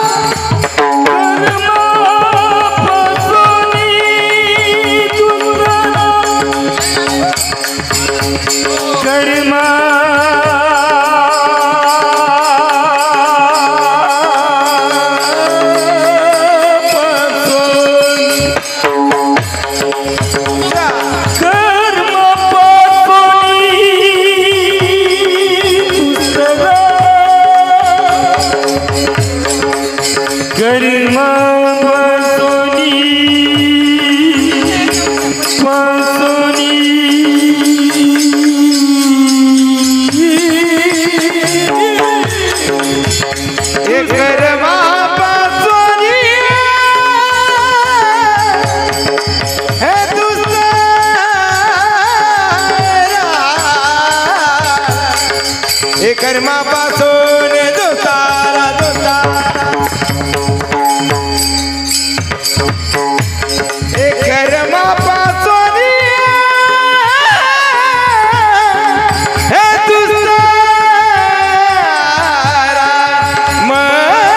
दुतारा दुतारा हे कर्मापासून हे दुतारा मन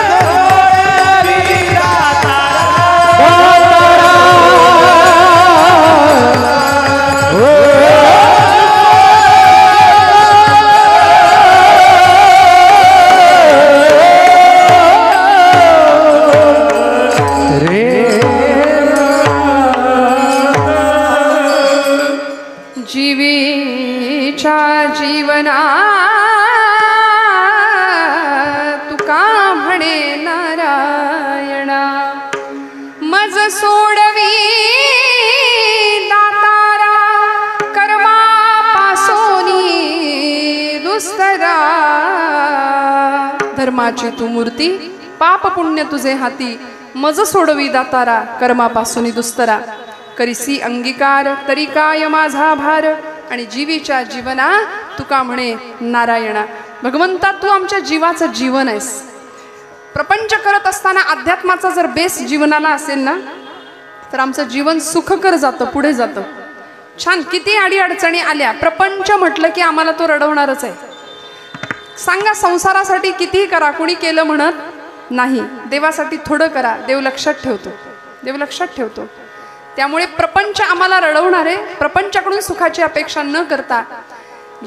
जीवीच्या जीवना तुका म्हणे नारायणा मज सोडवी दातारा कर्मापासोनी दुस्तरा धर्माची तू मूर्ती पाप पुण्य तुझे हाती मज सोडवी दातारा कर्मापासोनी दुस्तरा करिसी अंगीकार तरी काय माझा भार आणि जीवीच्या जीवना तुका म्हणे नारायणा भगवंता तू आमच्या जीवाचं जीवन आहेस प्रपंच करत असताना अध्यात्माचा जर बेस जीवनाला असेल ना तर आमचं जीवन सुखकर जातं पुढे जातं छान किती अडीअडचणी आल्या प्रपंच म्हटलं की आम्हाला तो रडवणारच आहे सांगा संसारासाठी कितीही करा कोणी केलं म्हणत नाही देवासाठी थोडं करा देव लक्षात ठेवतो त्यामुळे प्रपंच आम्हाला रडवणार आहे प्रपंचाकडून सुखाची अपेक्षा न करता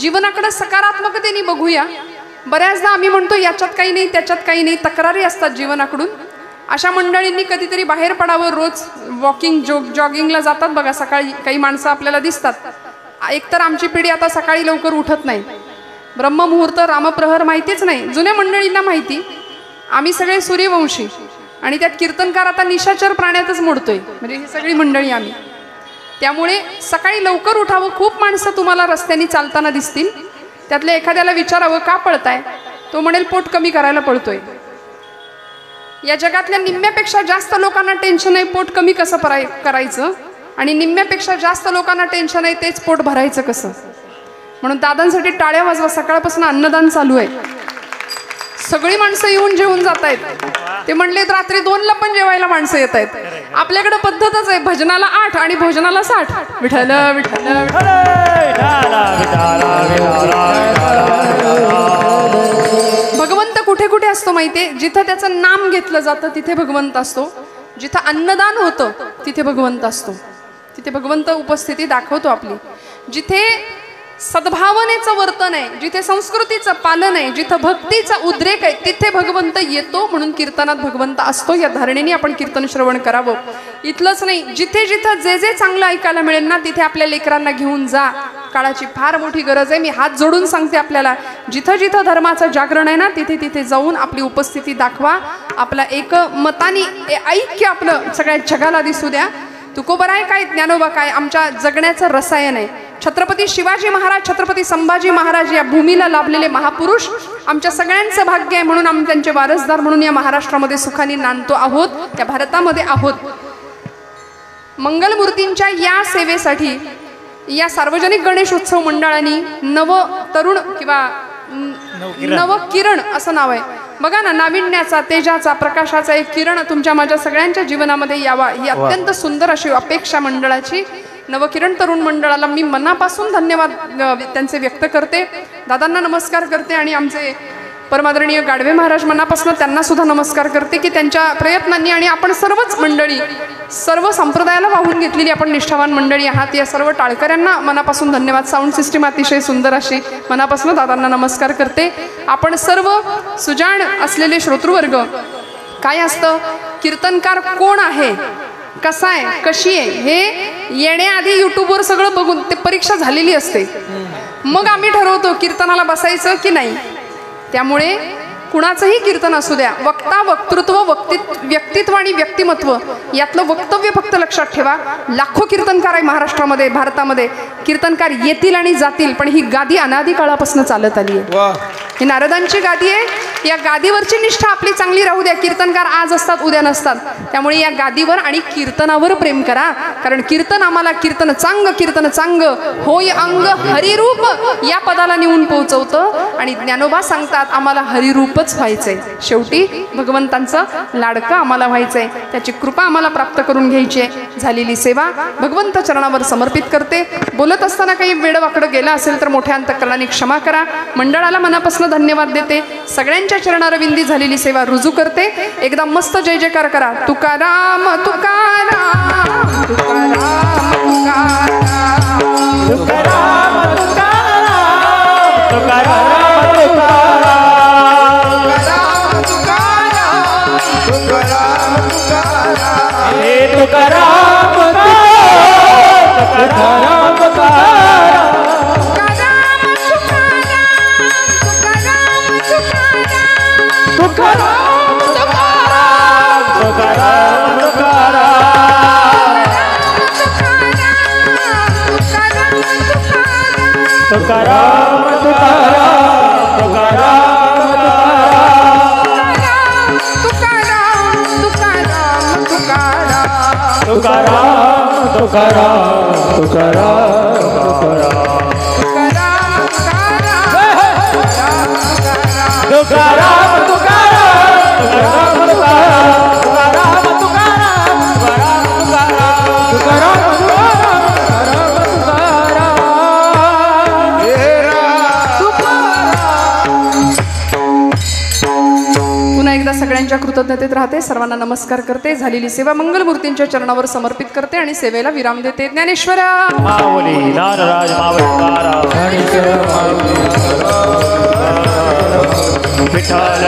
जीवनाकडे सकारात्मकतेने बघूया बऱ्याचदा आम्ही म्हणतो याच्यात काही नाही त्याच्यात काही नाही तक्रारी असतात जीवनाकडून अशा मंडळींनी कधीतरी बाहेर पडावं रोज वॉकिंग जॉगिंगला जातात बघा सकाळी काही माणसं आपल्याला दिसतात एकतर आमची पिढी आता सकाळी लवकर उठत नाही ब्रह्ममुहूर्त रामप्रहर माहितीच नाही जुन्या मंडळींना माहिती आम्ही सगळे सूर्यवंशी आणि त्यात कीर्तनकार आता निशाचर प्राण्यातच मोडतोय म्हणजे ही सगळी मंडळी आम्ही त्यामुळे सकाळी लवकर उठावं खूप माणसं तुम्हाला रस्त्याने चालताना दिसतील त्यातल्या एखाद्याला विचारावं का पळताय तो म्हणेल पोट कमी करायला पळतोय या जगातल्या निम्म्यापेक्षा जास्त लोकांना टेन्शन आहे पोट कमी कसं करायचं आणि निम्म्यापेक्षा जास्त लोकांना टेन्शन आहे तेच पोट भरायचं कसं म्हणून दादांसाठी टाळ्या वाजवा सकाळपासून अन्नदान चालू आहे सगळी माणसं येऊन जेवून जात आहेत ते म्हणले रात्री 2ला पण जेवायला माणसं येत आहेत आपल्याकडे पद्धतच आहे भजनाला 8 आणि भोजनाला 60 विठ्ठल विठ्ठल भगवंत कुठे कुठे असतो माहितीये जिथं त्याचं नाम घेतलं जातं तिथे भगवंत असतो जिथं अन्नदान होतं तिथे भगवंत असतो तिथे भगवंत उपस्थिती दाखवतो आपली जिथे सद्भावनेचं वर्तन आहे जिथे संस्कृतीचं पालन आहे जिथं भक्तीचा उद्रेक आहे तिथे भगवंत येतो म्हणून कीर्तनात भगवंत असतो या धारणेने आपण कीर्तन श्रवण करावं इथलंच नाही जिथे जिथं जे जे चांगलं ऐकायला मिळेल ना तिथे आपल्या लेकरांना घेऊन जा काळाची फार मोठी गरज आहे मी हात जोडून सांगते आपल्याला जिथं जिथं धर्माचं जागरण आहे ना तिथे तिथे जाऊन आपली उपस्थिती दाखवा आपला एकमताने ऐक्य आपलं सगळ्या जगाला दिसू द्या तुकोबराय काय ज्ञानोबा काय आमच्या जगण्याचं रसायन आहे छत्रपती शिवाजी महाराज छत्रपती संभाजी महाराज या भूमीला लाभलेले महापुरुष आमच्या सगळ्यांचं भाग्य आहे म्हणून आम्ही त्यांचे वारसदार म्हणून या महाराष्ट्रामध्ये सुखाने नांदतो आहोत त्या भारतामध्ये आहोत मंगलमूर्तींच्या या सेवेसाठी या सार्वजनिक गणेश उत्सव मंडळांनी नव तरुण किंवा नव किरण असं नाव आहे बघा ना नाविन्याचा तेजाचा प्रकाशाचा एक किरण तुमच्या माझ्या सगळ्यांच्या जीवनामध्ये यावा ही अत्यंत सुंदर अशी अपेक्षा मंडळाची नवकिरण तरुण मंडळाला मी मनापासून धन्यवाद त्यांचे व्यक्त करते दादांना नमस्कार करते आणि आमचे परमादरणीय गाडवे महाराज मनापासून त्यांना सुद्धा नमस्कार करते की त्यांच्या प्रयत्नांनी आणि आपण सर्वच मंडळी सर्व संप्रदायाला वाहून घेतलेली आपण निष्ठावान मंडळी आहात. या सर्व टाळकऱ्यांना मनापासून धन्यवाद. साऊंड सिस्टीम अतिशय सुंदर अशी मनापासून दादांना नमस्कार करते. आपण सर्व सुजाण असलेले श्रोतृवर्ग, काय असतं कीर्तनकार कोण आहे, कसा आहे, कशी आहे हे येण्याआधी यूट्यूबवर सगळं बघून ते परीक्षा झालेली असते. मग आम्ही ठरवतो कीर्तनाला बसायचं की नाही. त्यामुळे कुणाचंही कीर्तन असू द्या, वक्ता, वक्तृत्व, व्यक्तित्व आणि व्यक्तिमत्व यातलं वक्तव्य फक्त लक्षात ठेवा. लाखो कीर्तनकार आहे महाराष्ट्रामध्ये, भारतामध्ये. कीर्तनकार येतील आणि जातील, पण ही गादी अनादी काळापासून चालत आली आहे. ही नारदांची गादी आहे. या गादीवरची निष्ठा आपली चांगली राहू द्या. कीर्तनकार आज असतात उद्या नसतात. त्यामुळे या गादीवर आणि कीर्तनावर प्रेम करा. कारण कीर्तन आम्हाला कीर्तन चांग होय अंग हरिरूप या पदाला नेऊन पोहोचवतं. आणि ज्ञानोबा सांगतात आम्हाला हरिरूपच व्हायचंय. शेवटी भगवंतांचं लाडकं आम्हाला व्हायचंय. त्याची कृपा आम्हाला प्राप्त करून घ्यायची आहे. झालेली सेवा भगवंत चरणावर समर्पित करते. बोलत असताना काही वेडवाकडं गेला असेल तर मोठ्या अंतकरणाने क्षमा करा. मंडळाला मनापासून धन्यवाद देते. सगळ्यांच्या चरणारविंदी झालेली सेवा रुजू करते. एकदा मस्त जय जयकार करा. तुकाराम तुकाराम तुकाराम तुकाराम तुकाराम सगळ्यांच्या कृतज्ञतेत राहते. सर्वांना नमस्कार करते. झालेली सेवा मंगलमूर्तींच्या चरणावर समर्पित करते आणि सेवेला विराम देते. ज्ञानेश्वर माऊली नारराज मावळकारा विठ्ठल